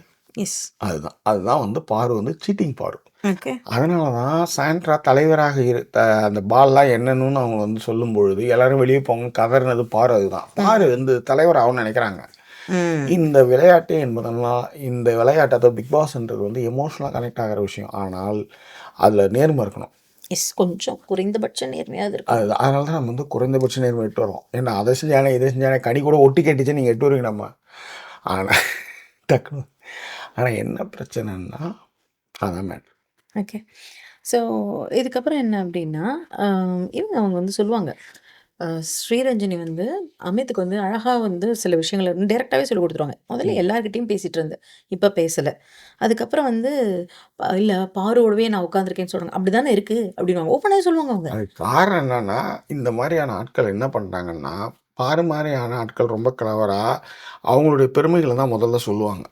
அதுதான் வந்து பாரு வந்து சீட்டிங் பாரு. அதனால தான் சாண்ட்ரா தலைவராக அந்த பால்லாம் என்னன்னு அவங்க வந்து சொல்லும் பொழுது எல்லாரும் வெளியே போங்க கதறினது பாரு. அதுதான் பாரு வந்து தலைவர் ஆகும்னு நினைக்கிறாங்க. இந்த விளையாட்டு என்பதெல்லாம் இந்த விளையாட்டு அதாவது பிக் பாஸ்ன்றது வந்து எமோஷனலாக கனெக்ட் ஆகிற விஷயம். ஆனால் அதில் நேர்மை இருக்கணும், கொஞ்சம் குறைந்தபட்ச நேர்மையாக இருக்கும். அதுதான், அதனால தான் நம்ம வந்து குறைந்தபட்ச நேர்மை எட்டு வரோம். ஏன்னா அதை செஞ்சானே இதை செஞ்சானே கனி கூட ஒட்டி கேட்டுச்சு நீங்கள் எட்டு வருவீங்க நம்ம. ஆனால் டக்குனு ஆனால் என்ன பிரச்சனைன்னா அதான் மேட்ரு. ஓகே. ஸோ இதுக்கப்புறம் என்ன அப்படின்னா அவங்க வந்து சொல்லுவாங்க, ஸ்ரீரஞ்சனி வந்து அமித்துக்கு வந்து அழகாக வந்து சில விஷயங்களை டைரெக்டாகவே சொல்லி கொடுத்துருவாங்க. முதல்ல எல்லாருக்கிட்டையும் பேசிகிட்டு இருந்தேன், இப்போ பேசலை. அதுக்கப்புறம் வந்து இல்லை பாரோடவே நான் உட்காந்துருக்கேன்னு சொல்கிறாங்க, அப்படி தானே இருக்குது அப்படின்னு ஓப்பனாக சொல்லுவாங்க அவங்க. அது காரணம் என்னன்னா இந்த மாதிரியான ஆட்கள் என்ன பண்ணுறாங்கன்னா பாரு மாதிரியான ஆட்கள் ரொம்ப கிளவராக அவங்களுடைய பெருமைகளை தான் முதல்ல சொல்லுவாங்க.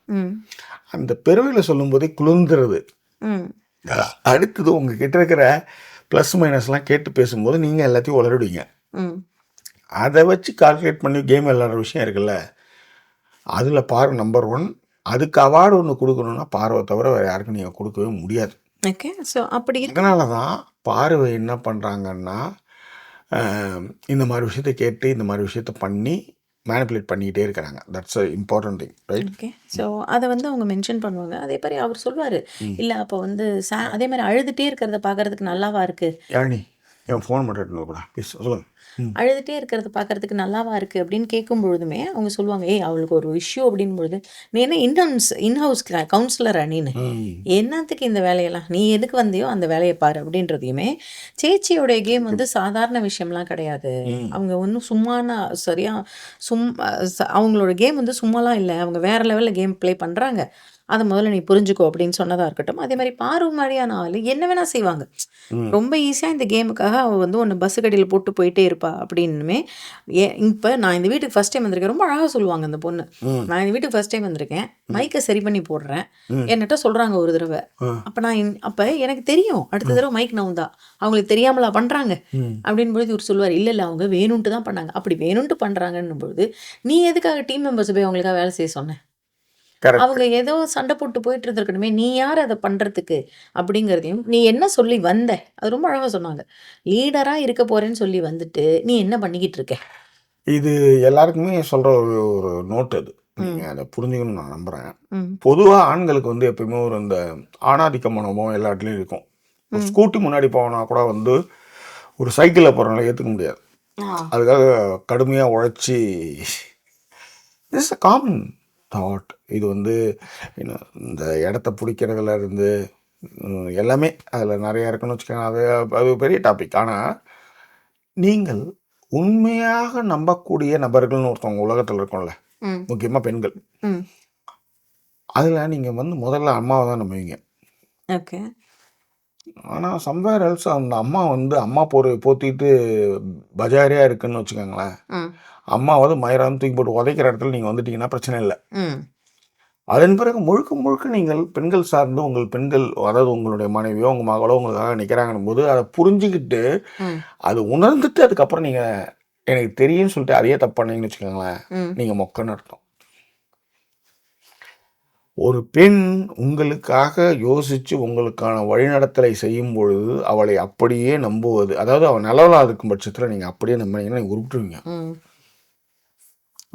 அந்த பெருமைகளை சொல்லும்போதே குளிர்ந்துருது. அடுத்தது உங்ககிட்ட இருக்கிற ப்ளஸ் மைனஸ்லாம் கேட்டு பேசும்போது நீங்கள் எல்லாத்தையும் உளறிடுவீங்க. அதை வச்சு கால்குலேட் பண்ணி கேம் விளையாடுற விஷயம் இருக்குல்ல, அதில் பாரு நம்பர் 1. அதுக்கு அவார்டு ஒன்று கொடுக்கணுன்னா பார்வை தவிர வேறு யாருக்கும் நீங்கள் கொடுக்கவே முடியாது. ஓகே. ஸோ அப்படி அதனால தான் பார்வை என்ன பண்ணுறாங்கன்னா, இந்த மாதிரி விஷயத்தை கேட்டு இந்த மாதிரி விஷயத்த பண்ணி மேனிப்புலேட் பண்ணிக்கிட்டே இருக்கிறாங்க. That's a important thing, right? Okay. So அதை வந்து அவங்க மென்ஷன் பண்ணுவாங்க. அதே மாதிரி அவர் சொல்வார், இல்லை அப்போ வந்து அதே மாதிரி அழுதுகிட்டே இருக்கிறத பார்க்கறதுக்கு நல்லாவா இருக்குது, யாழினி என் ஃபோன் மட்டும் எடுத்துன்னு கூட ப்ளீஸ் சொல்லுங்கள். அழுதுகிட்டே இருக்கிறத பார்க்கறதுக்கு நல்லாவா இருக்குது அப்படின்னு கேட்கும் பொழுதுமே அவங்க சொல்லுவாங்க, ஏய் அவளுக்கு ஒரு இஷ்யூ அப்படின் பொழுது, நீ என்ன இன்ஹவுஸ் கவுன்சிலரா நீனு, என்னத்துக்கு இந்த வேலையெல்லாம், நீ எதுக்கு வந்தியோ அந்த வேலையை பாரு அப்படின்றதையுமே. சேச்சியோடைய கேம் வந்து சாதாரண விஷயம்லாம் கிடையாது. அவங்க ஒன்றும் சும்மான சரியா அவங்களோட கேம் வந்து சும்மாலாம் இல்லை, அவங்க வேறு லெவலில் கேம் ப்ளே பண்ணுறாங்க. அதை முதல்ல நீ புரிஞ்சுக்கோ அப்படின்னு சொன்னதாக இருக்கட்டும். அதே மாதிரி பார்வை மாதிரியான ஆள் என்ன வேணால் செய்வாங்க. ரொம்ப ஈஸியாக இந்த கேமுக்காக அவள் வந்து ஒன்று பஸ்ஸு கடையில் போட்டு போயிட்டே இருப்பா அப்படின்னுமே. இப்போ நான் இந்த வீட்டுக்கு ஃபஸ்ட் டைம் வந்திருக்கேன், ரொம்ப அழகாக சொல்லுவாங்க அந்த பொண்ணு, நான் இந்த வீட்டுக்கு ஃபஸ்ட் டைம் வந்திருக்கேன், மைக்கை சரி பண்ணி போடுறேன் என்கிட்ட சொல்கிறாங்க ஒரு தடவை. அப்போ எனக்கு தெரியும் அடுத்த தடவை மைக் நவுந்தா அவங்களுக்கு தெரியாமலா பண்ணுறாங்க அப்படின்னு பொழுது இவர் சொல்லுவார், இல்லை இல்லை அவங்க வேணும்ன்ட்டு தான் பண்ணாங்க. அப்படி வேணும்ன்ட்டு பண்ணுறாங்கன்னும் பொழுது நீ எதுக்காக டீம் மெம்பர்ஸ் போய் அவங்களுக்காக வேலை செய்ய சொன்னேன்? அவங்க ஏதோ சண்டை போட்டு போயிட்டு இருந்திருக்கணுமே, நீ யார் அதை பண்றதுக்கு அப்படிங்கிறதையும், நீ என்ன சொல்லி வந்த, அது ரொம்ப அழகா சொன்னாங்க. லீடரா இருக்க போறேன்னு சொல்லி வந்துட்டு நீ என்ன பண்ணிக்கிட்டு இருக்க? இது எல்லாருக்குமே சொல்ற ஒரு நோட். அது நீங்க அதை புரிஞ்சுக்கணும்னு நான் நம்புறேன். பொதுவாக ஆண்களுக்கு வந்து எப்பயுமே ஒரு இந்த ஆணாதிக்க மனமும் எல்லா இடத்துலையும் இருக்கும். ஸ்கூட்டி முன்னாடி போனா கூட வந்து ஒரு சைக்கிளில் போகிறவங்களை ஏற்றுக்க முடியாது. அதுக்காக கடுமையாக உழைச்சி இட்ஸ் அ காமன் தாட். இது வந்து இந்த இடத்த பிடிக்கிறதுல இருந்து எல்லாமே அதில் நிறையா இருக்குன்னு வச்சுக்கோங்க. அது பெரிய டாபிக். ஆனால் நீங்கள் உண்மையாக நம்பக்கூடிய நபர்கள்னு ஒருத்தவங்க உலகத்தில் இருக்கோம்ல, முக்கியமாக பெண்கள், அதில் நீங்கள் வந்து முதல்ல அம்மாவை தான் நம்புவீங்க. ஓகே. ஆனால் சம்வேர் எல்ஸ் அந்த அம்மா வந்து அம்மா போத்திட்டு பஜாரியாக இருக்குன்னு வச்சுக்கோங்களேன். அம்மா வந்து மயிராந்து தூக்கி போட்டு உதைக்கிற இடத்துல நீங்கள் வந்துட்டீங்கன்னா பிரச்சனை இல்லை. அதன் பிறகு முழுக்க முழுக்க நீங்கள் பெண்கள் சார்ந்து உங்கள் பெண்கள், அதாவது உங்களுடைய மனைவியோ உங்கள் மகளோ உங்களுக்காக நிற்கிறாங்கன்னும் போது அதை புரிஞ்சுக்கிட்டு அது உணர்ந்துட்டு அதுக்கப்புறம் நீங்கள் எனக்கு தெரியும்னு சொல்லிட்டு அதையே தப்பு பண்ணீங்கன்னு வச்சுக்கோங்களேன், நீங்கள் மொக்கன்னு அர்த்தம். ஒரு பெண் உங்களுக்காக யோசித்து உங்களுக்கான வழிநடத்தலை செய்யும் பொழுது அவளை அப்படியே நம்புவது, அதாவது அவள் நல்லவளாக இருக்கும் பட்சத்தில் நீங்கள் அப்படியே நம்பினீங்கன்னா நீங்கள் உருப்பிட்டுருவீங்க.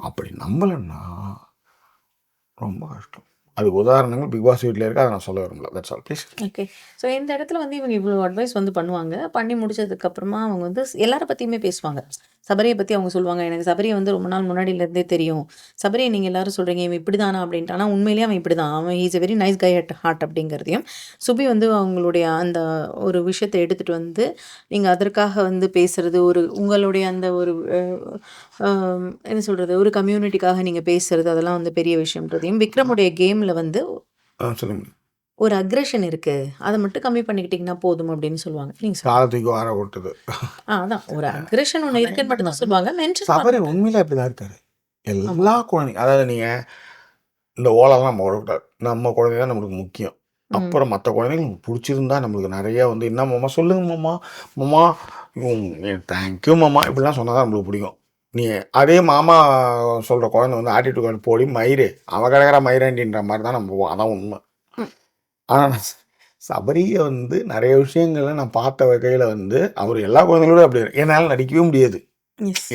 அப்படி நம்பலைன்னா ரொம்ப கஷ்டம். அது உதாரணங்கள் பிக் பாஸ் வீட்டில் இருக்க, அதை நான் சொல்ல விரும்பல. That's all please. Okay. So இந்த இடத்துல வந்து இவங்க இவ்வளோ அட்வைஸ் வந்து பண்ணுவாங்க. பண்ணி முடிச்சதுக்கப்புறமா அவங்க வந்து எல்லாரை பற்றியுமே பேசுவாங்க. சபரியை பற்றி அவங்க சொல்லுவாங்க, எனக்கு சபரியை வந்து ரொம்ப நாள் முன்னாடியிலேருந்தே தெரியும், சபரியை நீங்கள் எல்லாரும் சொல்கிறீங்க இவன் இப்படி தானா அப்படின்ட்டு, ஆனால் உண்மையிலேயே அவன் இப்படி தான், அவன் is a very nice guy at heart அப்படிங்கிறதையும் சுபி வந்து அவங்களுடைய அந்த ஒரு விஷயத்தை எடுத்துகிட்டு வந்து நீங்கள் அதற்காக வந்து பேசுகிறது, ஒரு உங்களுடைய அந்த ஒரு என்ன சொல்கிறது, ஒரு கம்யூனிட்டிக்காக நீங்கள் பேசுகிறது, அதெல்லாம் வந்து பெரிய விஷயம்ன்றதையும், விக்ரமுடைய கேமில் வந்து சொல்லுங்க ஒரு அக்ரெஷன் இருக்கு, அதை மட்டும் கம்மி பண்ணிக்கிட்டீங்கன்னா போதும் அப்படின்னு சொல்லுவாங்க. நீங்க காலத்துக்கு வார ஓட்டுது. அதான் ஒரு அக்ரெஷன் ஒன்று இருக்குன்னு மட்டும் தான் சொல்லுவாங்க. சபரி உண்மையில அப்படிதான் இருக்காரு. எல்லா குழந்தைங்க, அதாவது நீங்க இந்த ஓலெல்லாம் நம்ம ஓடக்கூடாது, நம்ம குழந்தைங்க தான் நம்மளுக்கு முக்கியம். அப்புறம் மற்ற குழந்தைங்களுக்கு பிடிச்சிருந்தா நம்மளுக்கு நிறைய வந்து என்ன மாமா சொல்லுங்க மாமா, மாமா தேங்க்யூ மாமா இப்படிலாம் சொன்னால் தான் நம்மளுக்கு பிடிக்கும். நீ அதே மாமா சொல்கிற குழந்தை வந்து ஆட்டிடியூட் போடி மயிறு அவன் கிடக்கிற மயிராண்டின்ற மாதிரி தான் நம்ம போவோம். அதான் உண்மை. ஆனால் சபரியை வந்து நிறைய விஷயங்களை நான் பார்த்த வகையில் வந்து அவர் எல்லா குழந்தைகளோட அப்படி என்னால் நடிக்கவே முடியாது.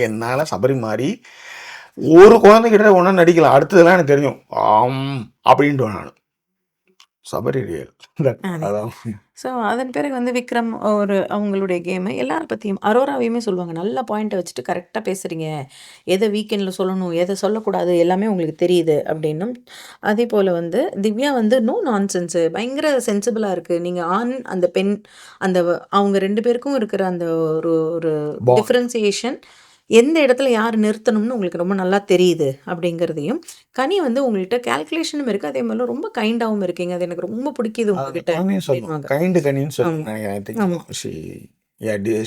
என்னால் சபரி மாதிரி ஒரு குழந்தைகிட்ட ஒன்றா நடிக்கலாம், அடுத்ததெல்லாம் எனக்கு தெரியும் அப்படின்ட்டு நான் சபரி ரியல். அதான். ஸோ அதன் பிறகு வந்து விக்ரம் ஒரு அவங்களுடைய கேமு எல்லாரை பற்றியும் அரோராவையுமே சொல்லுவாங்க, நல்ல பாயிண்ட்டை வச்சுட்டு கரெக்டாக பேசுகிறீங்க, எதை வீக்கெண்டில் சொல்லணும் எதை சொல்லக்கூடாது எல்லாமே உங்களுக்கு தெரியுது அப்படின்னும். அதே போல் வந்து திவ்யா வந்து நோ நான்சென்ஸு, பயங்கர சென்சிபிளாக இருக்குது, நீங்கள் ஆண் அந்த பெண் அந்த அவங்க 2 பேருக்கும் இருக்கிற அந்த ஒரு ஒரு டிஃப்ரென்சியேஷன், எந்த இடத்துல யார் நிறுத்தணும்னு உங்களுக்கு ரொம்ப நல்லா தெரியுது அப்படிங்கிறதையும். கனி வந்து உங்கள்கிட்ட கால்குலேஷனும் இருக்குது, அதே மாதிரி ரொம்ப கைண்டாகவும் இருக்கீங்க, அது எனக்கு ரொம்ப பிடிக்குது உங்ககிட்ட. கைண்டு கனின்னு சொல்லி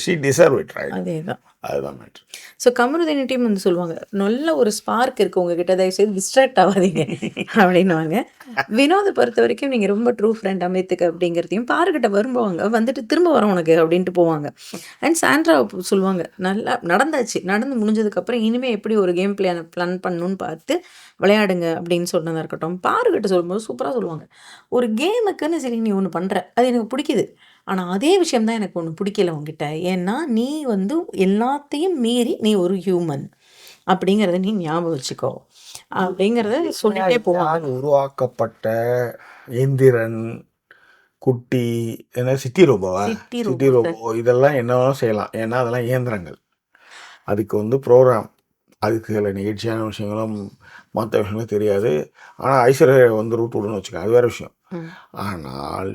ஷி டிசர்வ் இட், ரைட்? அதேதான். அதுதான் மேட்ரு. ஸோ கமருதீன் டீம் வந்து சொல்லுவாங்க, நல்ல ஒரு ஸ்பார்க் இருக்குது உங்ககிட்ட, தயவுசெய்து டிஸ்ட்ராக்ட் ஆகாதீங்க அப்படின்னுவாங்க. வினோதை பொறுத்த வரைக்கும் நீங்கள் ரொம்ப ட்ரூ ஃப்ரெண்ட் அமித்துக்கு அப்படிங்கிறதையும், பாருக்கிட்ட வரும்போவாங்க வந்துட்டு திரும்ப வரோம் உனக்கு அப்படின்ட்டு போவாங்க. அண்ட் சாண்ட்ரா சொல்லுவாங்க, நல்லா நடந்தாச்சு, நடந்து முடிஞ்சதுக்கப்புறம் இனிமேல் எப்படி ஒரு கேம் பிளான் பண்ணணும்னு பார்த்து விளையாடுங்க அப்படின்னு சொன்னதாக இருக்கட்டும். பாருக்கிட்ட சொல்லும்போது சூப்பராக சொல்லுவாங்க, ஒரு கேமுக்குன்னு சரி நீ ஒன்று பண்ணுற, அது எனக்கு பிடிக்குது, ஆனால் அதே விஷயம் தான் எனக்கு ஒன்று பிடிக்கல உங்ககிட்ட. ஏன்னா நீ வந்து எல்லாத்தையும் மீறி நீ ஒரு ஹியூமன் அப்படிங்கிறத நீ ஞாபகம் வச்சுக்கோ அப்படிங்கிறத சொல்லிட்டே போவாங்க. உருவாக்கப்பட்ட எந்திரன், குட்டி, என்ன சிட்டி ரோபோவா, சிட்டி சிட்டி ரோபோ இதெல்லாம் என்ன வேணாலும் செய்யலாம். ஏன்னா அதெல்லாம் இயந்திரங்கள். அதுக்கு வந்து ப்ரோக்ராம், அதுக்கு சில நிகழ்ச்சியான விஷயங்களும் மற்ற விஷயங்களும் தெரியாது. ஆனால் ஐஸ்வர்யா வந்து ரூட் விடுன்னு வச்சுக்கோங்க, அது வேறு விஷயம். ஆனால்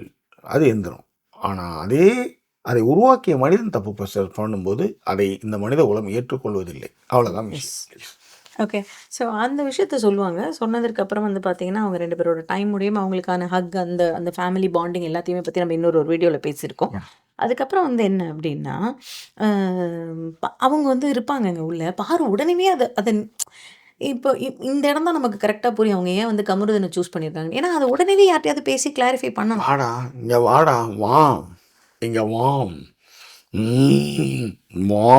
அது எந்திரம். ஆனால் அதை உருவாக்கிய மனிதன் தப்பு பண்ணும்போது அதை இந்த மனித குலம் ஏற்றுக்கொள்வதில்லை. அவ்வளோதான் விஷயம். ஓகே. ஸோ அந்த விஷயத்த சொல்லுவாங்க. சொன்னதுக்கப்புறம் வந்து பார்த்தீங்கன்னா, அவங்க 2 பேரோட டைம் முடியும், அவங்களுக்கான ஹக், அந்த அந்த ஃபேமிலி பாண்டிங் எல்லாத்தையுமே பற்றி நம்ம இன்னொரு ஒரு வீடியோவில் பேசியிருக்கோம். அதுக்கப்புறம் வந்து என்ன அப்படின்னா, அவங்க வந்து இருப்பாங்கங்க உள்ள. பாரு உடனேவே அதை இப்போ இந்த இடம் தான் நமக்கு கரெக்டாக புரியும், அவங்க ஏன் வந்து கமருதனை சூஸ் பண்ணியிருக்காங்க. ஏன்னா அதை உடனேவே யார்ட்டையாவது பேசி கிளாரிஃபை பண்ணணும். வாடா இங்கே, வாடா வா இங்கே வா, வா.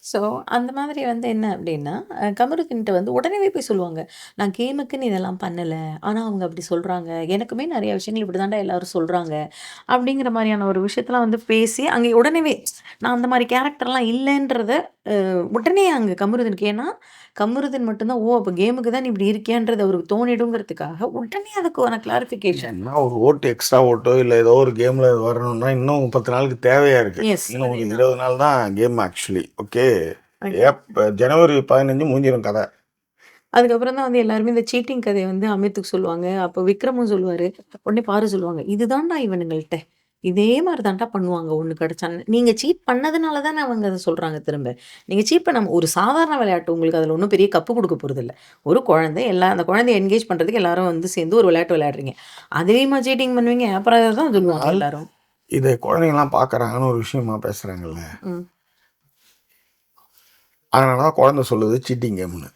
ஸோ அந்த மாதிரி வந்து என்ன அப்படின்னா, கமருதீன்ட்ட வந்து உடனேவே போய் சொல்லுவாங்க, நான் கேமுக்குன்னு இதெல்லாம் பண்ணலை, ஆனால் அவங்க அப்படி சொல்கிறாங்க, எனக்குமே நிறைய விஷயங்கள் இப்படி தாண்டா எல்லாரும் சொல்கிறாங்க அப்படிங்கிற மாதிரியான ஒரு விஷயத்தெல்லாம் வந்து பேசி அங்கே உடனேவே நான் அந்த மாதிரி கேரக்டர்லாம் இல்லைன்றத உடனே அங்கே கமருதீனுக்கு, ஏன்னா கமருதீன் மட்டும்தான், ஓ அப்போ கேமுக்கு தான் நீ இப்படி இருக்கியான்றது அவருக்கு தோணிடுங்கிறதுக்காக உடனே அதுக்கான கிளாரிஃபிகேஷன். ஒரு ஓட்டு எக்ஸ்ட்ரா ஓட்டோ இல்லை ஏதோ ஒரு கேமில் வரணும்னா இன்னும் 10 நாளுக்கு தேவையாக இருக்குது. எஸ். இன்னும் ஒரு 20 நாள் தான் கேம் ஆக்சுவலி. ஓகே, ஜனவரி 15 முடிஞ்சிடும் கதை. அதுக்கப்புறம் தான் வந்து எல்லாருமே இந்த சீட்டிங் கதையை வந்து அமித்துக்கு சொல்லுவாங்க. அப்போ விக்ரமும் சொல்லுவார், உடனே பாரு சொல்லுவாங்க, இதுதான்டா இவனுங்கள்ட்ட இதே மாதிரி தான்டா பண்ணுவாங்க ஒன்று கிடச்சான்னு. நீங்கள் சீட் பண்ணதுனால தானே அவங்க அதை சொல்கிறாங்க திரும்ப. நீங்கள் சீட் பண்ண ஒரு சாதாரண விளையாட்டு, உங்களுக்கு அதில் ஒன்றும் பெரிய கப்பு கொடுக்க போகிறதில்ல. ஒரு குழந்தை, அந்த குழந்தைய என்கேஜ் பண்ணுறதுக்கு எல்லாரும் வந்து சேர்ந்து ஒரு விளையாட்டு விளையாடுறீங்க, அதுலேயுமா சீட்டிங் பண்ணுவீங்க? அப்புறம் அதை தான் சொல்லுவாங்க எல்லாரும். இதை குழந்தைங்களாம் பார்க்குறாங்கன்னு ஒரு விஷயமா பேசுகிறாங்கல்ல, அதனால தான் குழந்தை சொல்லுது சீட்டிங் கேம்னு.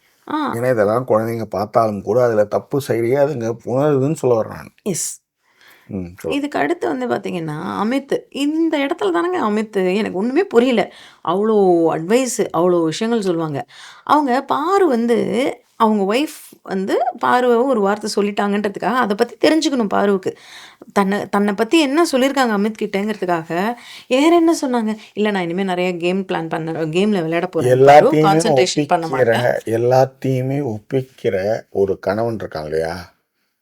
ஏன்னா இதெல்லாம் குழந்தைங்க பார்த்தாலும் கூட அதில் தப்பு செய்யறியே அதுங்க உணருதுன்னு சொல்ல வர்றேன். எஸ். இதுக்கு அடுத்து வந்து பார்த்தீங்கன்னா, அமித் இந்த இடத்துல தானங்க அமித் எனக்கு ஒன்றுமே புரியல. அவ்வளோ அட்வைஸ், அவ்வளோ விஷயங்கள் சொல்லுவாங்க. அவங்க பாரு வந்து அவங்க ஒய்ஃப் வந்து பாருவை ஒரு வார்த்தை சொல்லிட்டாங்கன்றதுக்காக அதை பற்றி தெரிஞ்சுக்கணும் பாருவுக்கு. தன்னை பற்றி என்ன சொல்லியிருக்காங்க அமித் கிட்டேங்கிறதுக்காக வேற என்ன சொன்னாங்க, இல்லை நான் இனிமேல் நிறைய கேம் பிளான் பண்ண, கேமில் விளையாட போகிறேன், கான்சன்ட்ரேஷன் பண்ண மாட்டேன். எல்லாத்தையுமே ஒப்பிக்கிற ஒரு கணவன் இருக்கான் இல்லையா,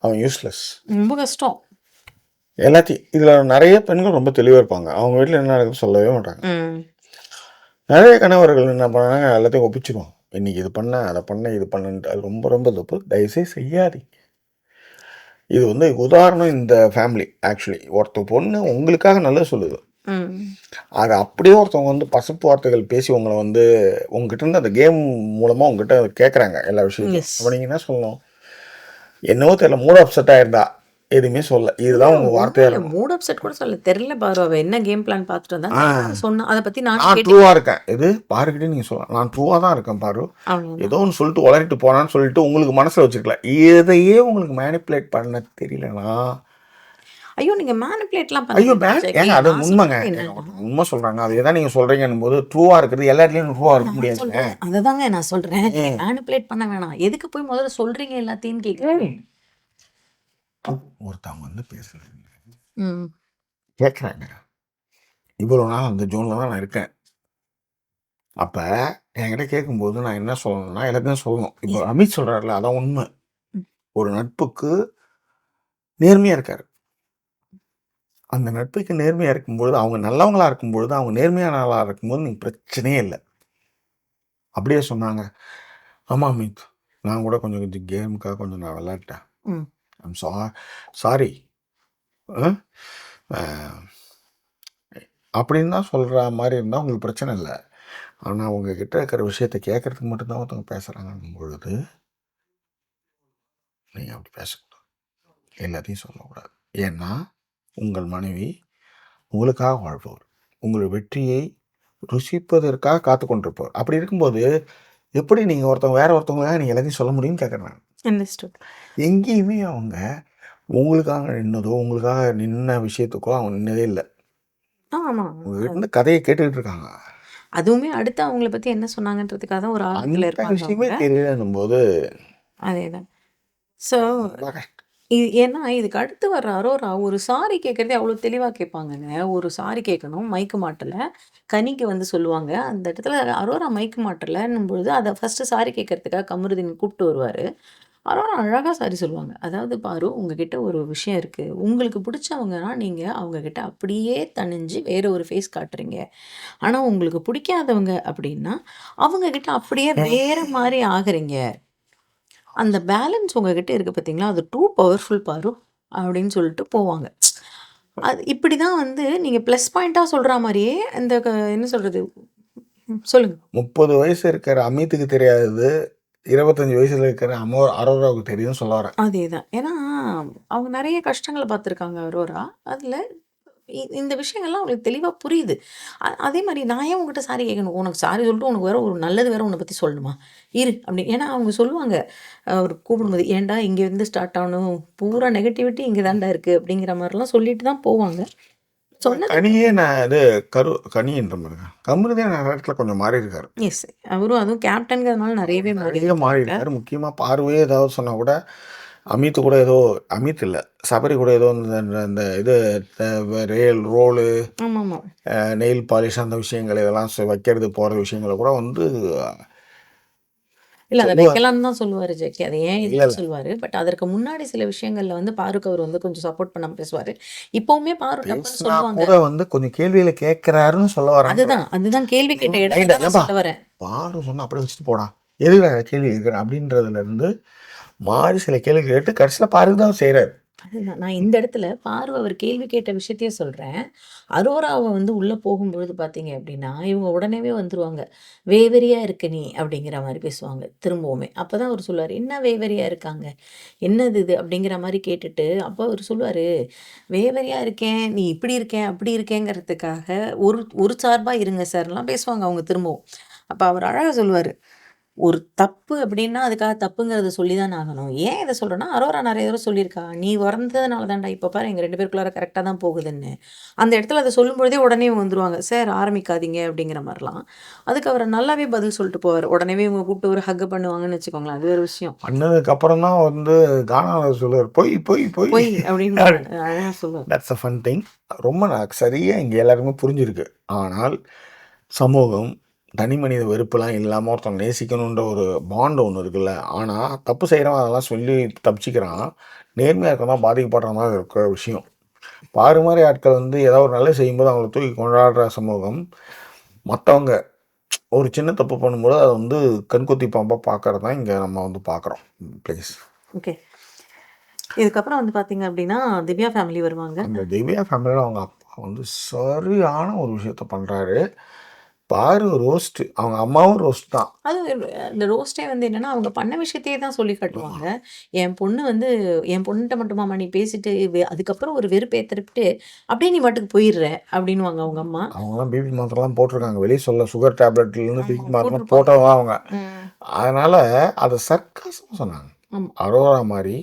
அவன் யூஸ்லெஸ். ரொம்ப கஷ்டம். எல்லாத்தையும் இதில் நிறைய பெண்கள் ரொம்ப தெளிவாக இருப்பாங்க, அவங்க வீட்டில் என்ன நடக்குதுன்னு சொல்லவே மாட்டாங்க. நிறைய கணவர்கள் என்ன பண்ணாங்க, எல்லாத்தையும் ஒப்பிச்சிருவாங்க, இன்னைக்கு இது பண்ண, அதை பண்ண, இது பண்ணுன்ட்டு. அது ரொம்ப ரொம்ப தப்பு, தயவுசெய்து செய்யாதீங்க. இது வந்து உதாரணம். இந்த ஃபேமிலி ஆக்சுவலி ஒருத்த பொண்ணு உங்களுக்காக நல்லது சொல்லுது, அது அப்படியே ஒருத்தவங்க வந்து பசப்பு வார்த்தைகள் பேசி உங்களை வந்து உங்ககிட்ட இருந்து அந்த கேம் மூலமாக உங்ககிட்ட கேட்குறாங்க எல்லா விஷயத்தையும். அப்போ நீங்கள் என்ன சொல்லணும், என்னவோ தெரியல, மூட் அப்செட் ஆயிருந்தா எதுவுமே சொல்ல, இதுதான் உங்க வார்த்தையா. மூட் அப்செட் கூட சொல்ல தெரியல பாரு, அவ என்ன கேம் பிளான் பார்த்துட்டு வந்தா சொன்னா, அதை பத்தி நான் ட்ரூவா இருக்கேன், இது பாருக்கிட்டே நீங்க சொல்லலாம், நான் ட்ரூவா தான் இருக்கேன் பாரு, ஏதோ ஒன்று சொல்லிட்டு உளறிட்டு போனான்னு சொல்லிட்டு உங்களுக்கு மனசுல வச்சிருக்கலாம். இதையே உங்களுக்கு மேனிப்புலேட் பண்ண தெரியலனா, ஐயோ நீங்க மேனிப்புலேட்லாம் ஐயோ ஏங்க அது உண்மைங்க, உண்மை சொல்றாங்க, அதே தான் நீங்க சொல்றீங்கன்னு போது ட்ரூவா இருக்கிறது எல்லாத்துலயும் ட்ரூவா இருக்க முடியாது. அதுதாங்க நான் சொல்றேன், மேனிப்புலேட் பண்ண வேணாம், எதுக்கு போய் முதல்ல சொல்றீங்க எல்லாத்தையும் கேட்குறேன். ஒருத்தவங்க வந்து பேசுறாங்க, கேட்குறாங்க, இவ்வளோ நாள் அந்த ஜோனில் தான் நான் இருக்கேன், அப்போ என்கிட்ட கேட்கும்போது நான் என்ன சொல்லணும்னா எல்லாத்தையும் சொல்லணும். இப்போ அமித் சொல்கிறாருல, அதான் உண்மை. ஒரு நட்புக்கு நேர்மையாக இருக்கார், அந்த நட்புக்கு நேர்மையாக இருக்கும்பொழுது, அவங்க நல்லவங்களாக இருக்கும்பொழுது, அவங்க நேர்மையான ஆளாக இருக்கும்போது நீங்கள் பிரச்சனையே இல்லை. அப்படியே சொன்னாங்க, ஆமாம் அமித், நான் கூட கொஞ்சம் கேமுக்காக கொஞ்சம் நான் விளையாட்டேன், ஐம் சாரி அப்படின்னு தான் சொல்கிற மாதிரி இருந்தால் உங்களுக்கு பிரச்சனை இல்லை. ஆனால் அவங்க கிட்ட இருக்கிற விஷயத்தை கேட்குறதுக்கு மட்டும்தான் ஒருத்தவங்க பேசுகிறாங்கன்னும் பொழுது நீங்கள் அப்படி பேசக்கூடாது, எல்லாத்தையும் சொல்லக்கூடாது. ஏன்னா உங்கள் மனைவி உங்களுக்காக வாழ்பவர், உங்கள் வெற்றியை ருசிப்பதற்காக காத்து கொண்டிருப்பவர். அப்படி இருக்கும்போது எப்படி நீங்கள் வேற ஒருத்தவங்களுக்காக நீங்கள் எல்லாத்தையும் சொல்ல முடியும்னு கேட்குறேன் நான். அண்டர்ஸ்டுட். எங்கேயுமே அவங்க உங்களுக்காக நின்னதோ உங்களுக்காக நின்ன விஷயத்துக்கோ அவங்க நின்னதே இல்லை. ஆமா. உங்ககிட்ட இருந்து கதையை கேட்டுக்கிட்டு இருக்காங்க. அதுவுமே அடுத்து அவங்கள பத்தி என்ன சொன்னாங்கன்றதுக்காக தான் ஒரு ஆர்வத்துல அந்த இருப்பாங்க விஷயமே அவங்க. தெரியலன்னும் போது அதேதான். ஸோ ரொம்ப கஷ்டம். ஏன்னா இதுக்கு அடுத்து வர்ற அரோரா ஒரு சாரி கேட்கறதே அவ்வளோ தெளிவாக கேட்பாங்கங்க. ஒரு சாரி கேட்கணும் மைக்கு மாட்டல. கனிக்கு வந்து சொல்லுவாங்க. அந்த இடத்துல அரோரா மைக்கு மாட்டலன்னும் பொழுது அதை ஃபர்ஸ்ட் சாரி கேட்கறதுக்காக கமருதீன் கூப்பிட்டு வருவாரு. அரோரா அழகா சாரி சொல்லுவாங்க. அதாவது பாரு உங்ககிட்ட ஒரு விஷயம் இருக்கு. உங்களுக்கு பிடிச்சவங்கன்னா நீங்க அவங்க கிட்ட அப்படியே தணிஞ்சு வேற ஒரு ஃபேஸ் காட்டுறீங்க. ஆனா உங்களுக்கு பிடிக்காதவங்க அப்படின்னா அவங்க கிட்ட அப்படியே வேற மாதிரி ஆகுறீங்க. அந்த பேலன்ஸ் உங்ககிட்ட இருக்கு பார்த்தீங்களா? அது டூ பவர்ஃபுல் பாரு அப்படின்னு சொல்லிட்டு போவாங்க. அது இப்படிதான் வந்து நீங்க ப்ளஸ் பாயிண்ட்டா சொல்ற மாரியே இந்த என்ன சொல்றது? சொல்லுங்க. 30 வயசு இருக்கிற அமித்துக்கு தெரியாதது 25 வயசுல இருக்கிற அரோராவுக்கு தெரியும்னு சொல்ல வரேன். அதேதான். ஏன்னா அவங்க நெறைய கஷ்டங்கள பார்த்துருக்காங்க அரோரா. அதுல இந்த விஷயங்கள்லாம் அவங்களுக்கு தெளிவா புரியுது. அதே மாரி நான் ஏன் உன்கிட்ட சாரி கேட்கணும்? உனக்கு சாரி சொல்லிட்டு உனக்கு வேற ஒரு நல்லது வேற உன்ன பத்தி சொல்லணுமா? இரு அப்படி. ஏன்னா அவங்க சொல்லுவாங்க. அவரு கூப்பிடும்போது, "ஏன்டா இங்கேருந்து ஸ்டார்ட் ஆகணும்? பூரா நெகட்டிவிட்டி இங்க தான்டா இருக்கு." அப்படிங்கிற மாரிலாம் சொல்லிட்டு தான் போவாங்க. சொன்னது கனியே நான் இது கனின்ற பாருங்க. கமருதீன் நிறைய இடத்துல கொஞ்சம் மாறி இருக்காரு. எஸ். அவரும் அதுவும் கேப்டன்ங்கிறதுனால நெறையவே மாறி நிறைய மாறி இருக்காங்க. இருக்காரு. முக்கியமா பார்வையே ஏதாவது சொன்னா கூட அமித் கூட ஏதோ அமித் இல்ல சபரி கூட ஏதோ இந்த இது ரோலு ஆமாமா. நெயில் பாலிஷ் அந்த விஷயங்கள் இதெல்லாம் வைக்கிறது போகிற விஷயங்களை கூட வந்து இல்ல அத சொல்லுவார். வைக்கலான்னு தான் சொல்லுவாரு ஜெக்கி. அத ஏன் இல்லை இதுன்னு இல்லை சொல்லுவாரு. பட் அதற்கு முன்னாடி சில விஷயங்கள்ல வந்து பாருக்கு அவர் வந்து கொஞ்சம் சப்போர்ட் பண்ணாம பேசுவாரு. இப்பவுமே பாரு டப்புன்னு பேசினா சொல்லுவாங்க. கூட வந்து கொஞ்சம் கேள்வியில கேட்கிறாருன்னு சொல்ல வரேன். அதுதான் கேள்வி கேட்ட இடத்துல தான் நான் ஏன்பா சொல்ல வரேன். பாரு சொன்னா அப்படியே வச்சுட்டு போடா எதுக்கு கேள்வி கேட்குறேன் அப்படின்றதுல இருந்து மாறி சில கேள்வி கேட்டு கடைசியில் பாருக்கு தான் செய்கிறாரு. அதுதான். நான் இந்த இடத்துல பார்வ அவர் கேள்வி கேட்ட விஷயத்தையே சொல்றேன். அரோராவ வந்து உள்ள போகும்பொழுது பார்த்தீங்க அப்படின்னா, இவங்க உடனேவே வந்துருவாங்க. "வேவரியா இருக்க நீ" அப்படிங்கிற மாரி பேசுவாங்க திரும்பவுமே. அப்பதான் அவரு சொல்லுவாரு, "என்ன வேவரியா இருக்காங்க? என்னது இது?" அப்படிங்கிற மாரி கேட்டுட்டு, அப்ப அவரு சொல்லுவாரு, "வேவரியா இருக்கேன், நீ இப்படி இருக்கேன், அப்படி இருக்கேங்கிறதுக்காக ஒரு ஒரு சார்பா இருங்க சார்லாம்" பேசுவாங்க அவங்க திரும்பவும். அப்ப அவர் அழகா சொல்லுவாரு, ஒரு தப்பு அப்படின்னா, அதுக்காக தப்புங்கிறத சொல்லி தான ஆகணும். ஏன் இத சொல்றேன்னா, அரோரா நெறைய தடவ சொல்லியிருக்கா. "நீ வந்ததுனால தான்டா, இப்ப பாரு எங்க 2 பேருக்குள்ளார கரெக்ட்டா தான் போகுதுன்னு." அந்த இடத்துல அத சொல்லும்பொழுதே உடனே இவங்க வந்துருவாங்க. "சார் ஆரம்பிக்காதீங்க" அப்படிங்கிற மாரிலாம். அதுக்கு அவரு நல்லாவே பதில் சொல்லிட்டு போவாரு. உடனேவே இவங்க கூப்பிட்டு ஒரு ஹக் பண்ணுவாங்கன்னு வச்சுக்கோங்களேன். அது வேற விஷயம். பண்ணதுக்கு அப்புறம் தான் வந்து கானாவில் சொல்லுவார் பொய் பொய் பொய் "பொய்" அப்படின்னு அழகா சொல்லுவாரு. That's a fun thing. ரொம்ப சரியாக இங்கே எல்லாருமே புரிஞ்சிருக்கு. ஆனால் சமூகம் தனி மனித வெறுப்புலாம் இல்லாமல் ஒருத்தன் நேசிக்கணுன்ற ஒரு பாண்ட் ஒன்று இருக்குல்ல. ஆனால் தப்பு செய்கிறவன் அதெல்லாம் சொல்லி தப்பிச்சுக்கிறான். நேர்மையாக இருக்கதான் பாதிக்கப்படுற மாதிரி இருக்கிற விஷயம். பாரு மாதிரி ஆட்கள் வந்து ஏதாவது ஒரு நல்லது செய்யும்போது அவங்கள தூக்கி கொண்டாடுற சமூகம் மற்றவங்க ஒரு சின்ன தப்பு பண்ணும்போது அதை வந்து கண்கொத்தி பாம்பாக பார்க்கறது தான் இங்கே நம்ம வந்து பார்க்குறோம். ப்ளீஸ். ஓகே. இதுக்கப்புறம் வந்து பார்த்தீங்க அப்படின்னா, திவ்யா ஃபேமிலி வருவாங்க. அந்த திவ்யா ஃபேமிலியில் அவங்க அப்பா வந்து சரியான ஒரு விஷயத்த பண்ணுறாரு. பாரு ரோஸ்ட்டு அவங்க அம்மாவும் ரோஸ்ட் தான். அது இந்த ரோஸ்ட்டே வந்து என்னன்னா, அவங்க பண்ண விஷயத்தையே தான் சொல்லி காட்டுவாங்க. என் பொண்ணு வந்து என் பொண்ணுட்ட மட்டுமாம்மா நீ பேசிட்டு, அதுக்கப்புறம் ஒரு வெறுப்பேத்திட்டு, அப்படியே நீ பாட்டுக்கு போயிடுற அப்படின்னுவாங்க அவங்க அம்மா. அவங்கலாம் பிபி மாத்திரைலாம் போட்டிருக்காங்க. வெளியே சொல்ல சுகர் டேப்லெட்லேருந்து பிபி மாத்திரை போட்டிருப்பாங்க. போட்டவங்க அவங்க. ம். அதனால் அதை சர்க்காசமாக சொன்னாங்க. ஆமா. அரோரா மாதிரி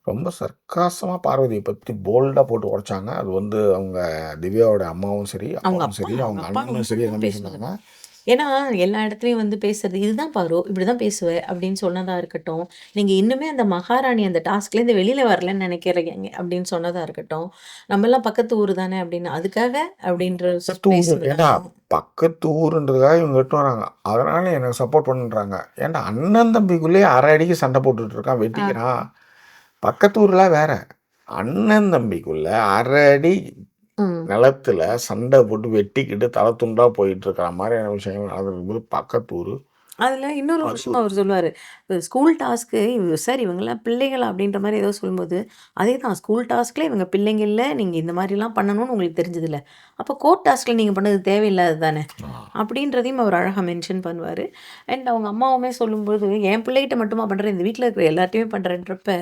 ரொம்ப சர்க்காசமாக பார்வதியை பற்றி போல்டாக போட்டு உடைச்சாங்க. அது வந்து அவங்க திவ்யாவோட அம்மாவும் சரி அவங்க அப்பாவும் அப்பா சரி அவங்க அவங்க அப்பா அண்ணனும் சரி ரொம்ப எல்லாமே பேசுவாரு. சொன்னாங்க. ஏன்னா, எல்லா இடத்துலயும் வந்து பேசுறது, "இதுதான் பாரு, இப்படிதான் பேசுவ" அப்படின்னு சொன்னதா இருக்கட்டும், "நீங்க இன்னுமே அந்த மகாராணி அந்த டாஸ்க்லேருந்து வெளியில வரலன்னு நினைக்கிறீங்க" அப்படின்னு சொன்னதா இருக்கட்டும், "நம்மலாம் பக்கத்து ஊரு தானே" அப்படின்னு, "அதுக்காக?" அப்படின்ற பக்கத்து ஊர் ஏண்டா பேசுனதாகட்டும். பக்கத்து ஊருன்றதுக்காக இவங்க எட்டு வராங்க. அதனால எனக்கு சப்போர்ட் பண்ணுறாங்க. ஏன்டா அண்ணன் தம்பிக்குள்ளேயே அரை அடிக்கு சண்டை போட்டுட்டு இருக்கான் ஆ. வெட்டிக்கிறான். பக்கத்து ஊர்லாம் வேற. அண்ணன் தம்பிக்குள்ள அரை அடி ம். நிலத்துல சண்டை போட்டு வெட்டிக்கிட்டு தலை துண்டா போயிட்டு இருக்கிற மாதிரியான விஷயங்கள் நடந்திருக்கும்போது பக்கத்து ஊர் அதில் இன்னொரு விஷயம் அவர் சொல்லுவார், ஸ்கூல் டாஸ்க்கு சார் இவங்கெல்லாம் பிள்ளைகளா அப்படின்ற மாதிரி ஏதோ சொல்லும்போது, அதே தான் ஸ்கூல் டாஸ்க்கில் இவங்க பிள்ளைங்க இல்லை, நீங்கள் இந்த மாதிரிலாம் பண்ணணும்னு உங்களுக்கு தெரிஞ்சதில்ல, அப்போ கோர்ட் டாஸ்கில் நீங்கள் பண்ணது தேவையில்லாது தானே அப்படின்றதையும் அவர் அழகாக மென்ஷன் பண்ணுவார். அண்ட் அவங்க அம்மாவுமே சொல்லும்போது, என் பிள்ளைகிட்ட மட்டுமா பண்ணுறேன், இந்த வீட்டில் இருக்கிற எல்லாத்தையுமே பண்ணுறேன்றப்ப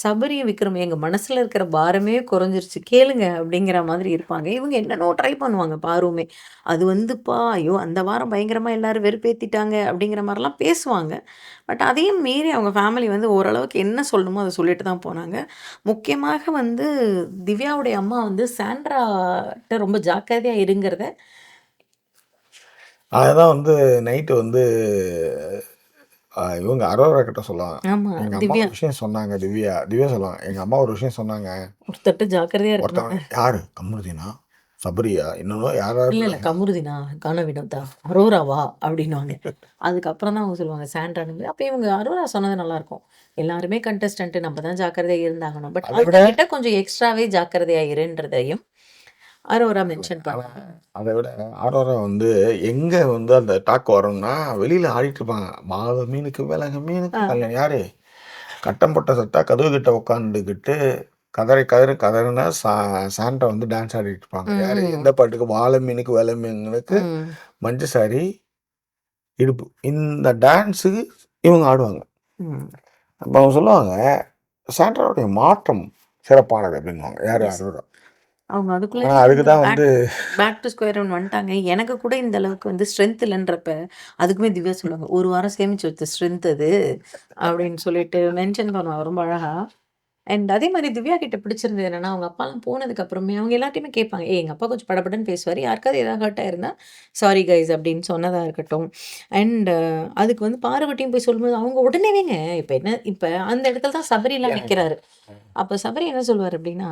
சபரியும் விக்ரம் எங்கள் மனசில் இருக்கிற பாரமே குறைஞ்சிருச்சு கேளுங்க அப்படிங்கிற மாதிரி இருப்பாங்க. இவங்க என்னென்னோ ட்ரை பண்ணுவாங்க பாருமே, அது வந்துப்பா ஐயோ அந்த வாரம் பயங்கரமாக எல்லாரும் வெறுப்பேற்றிட்டாங்க அப்படிங்கிற மாதிரிலாம் பேசுவாங்க. பட் அதையும் மீறி அவங்க ஃபேமிலி வந்து ஓரளவுக்கு என்ன சொல்லணுமோ அதை சொல்லிட்டு தான் போனாங்க. முக்கியமாக வந்து திவ்யாவுடைய அம்மா வந்து சாண்ட்ராட்ட ரொம்ப ஜாக்கிரதையாக இருங்கிறத. அதுதான் வந்து நைட்டு வந்து இவங்க அரோரா கிட்ட சொல்லுவாங்க, ஆமாம் எங்கள் அம்மா திவ்யா ஒரு விஷயம் சொன்னாங்க. திவ்யா திவ்யா சொல்லுவாங்க, எங்கள் அம்மா ஒரு விஷயம் சொன்னாங்க. ஒருத்தட்டு ஜாக்கிரதையாக இருக்கணும். ஒருத்தவங்க யாரு? கமருதீனா, சபரியா, இன்னொன்று யாராவது இல்லை இல்லை கமருதினா கான வினோதா அரோராவா அப்படின்வாங்க. அதுக்கப்புறம் தான் அவங்க சொல்லுவாங்க சாண்ட்ரான்னு. அப்போ இவங்க அரோரா சொன்னது நல்லாயிருக்கும், எல்லாருமே கண்டஸ்டன்ட்டு நம்ம தான் ஜாக்கிரதையாக இருந்தாகணும், பட் அதை விட அவங்ககிட்ட கொஞ்சம் எக்ஸ்ட்ராவே ஜாக்கிரதையாக இருன்றதையும் அரோரா மென்ஷன் பண்ணுவாங்க. அதை விட ஆரோரா வந்து எங்கே வந்து அந்த டாக் வரும்னா வெளியில் ஆடிட்டு இருப்பாங்க. மாத மீனுக்கு விலங்கு மீனுக்கு கல்யாணம் யாரு கட்டம் போட்ட சட்டா கதவு கிட்ட உட்காந்துக்கிட்டு கதறி கதறி கதறினா சாண்டா வந்து டான்ஸ் ஆடிட்டு இருப்பாங்க. யாரு எந்த பாட்டுக்கு? வாழை மீனுக்கு விலை மீனுக்கு மஞ்சள் சாரி இடுப்பு, இந்த டான்ஸுக்கு இவங்க ஆடுவாங்க. அப்போ அவங்க சொல்லுவாங்க சாண்ட்ராவுடைய மாற்றம் சிறப்பானது அப்படின்வாங்க. யார்? அரோரா. அவங்க அதுக்குள்ளே அதுக்கு தான் வந்து பேக் டு ஸ்கொயர் ஒன் வந்துட்டாங்க. எனக்கு கூட இந்த அளவுக்கு வந்து ஸ்ட்ரென்த் இல்லைன்றப்ப அதுக்குமே திவ்யா சொல்லுவாங்க, ஒரு வாரம் சேமிச்சு வச்ச ஸ்ட்ரென்த் அது அப்படின்னு சொல்லிட்டு மென்ஷன் பண்ணுவாங்க ரொம்ப அழகா. அண்ட் அதே மாதிரி திவ்யா கிட்ட பிடிச்சிருந்தது என்னன்னா, அவங்க அப்பாலாம் போனதுக்கு அப்புறமே அவங்க எல்லாத்தையுமே கேட்பாங்க, எங்கள் அப்பா கொஞ்சம் படபடன்னு பேசுவார், யாருக்காவது ஏதாவது ஹர்ட் ஆயிருந்தா சாரி கைஸ் அப்படின்னு சொன்னதாக இருக்கட்டும். அண்ட் அதுக்கு வந்து பாருவட்டியும் போய் சொல்லும்போது அவங்க உடனேவேங்க இப்போ என்ன இப்போ அந்த இடத்துல தான் சபரிலாம் நிற்கிறாரு. அப்போ சபரி என்ன சொல்லுவார் அப்படின்னா,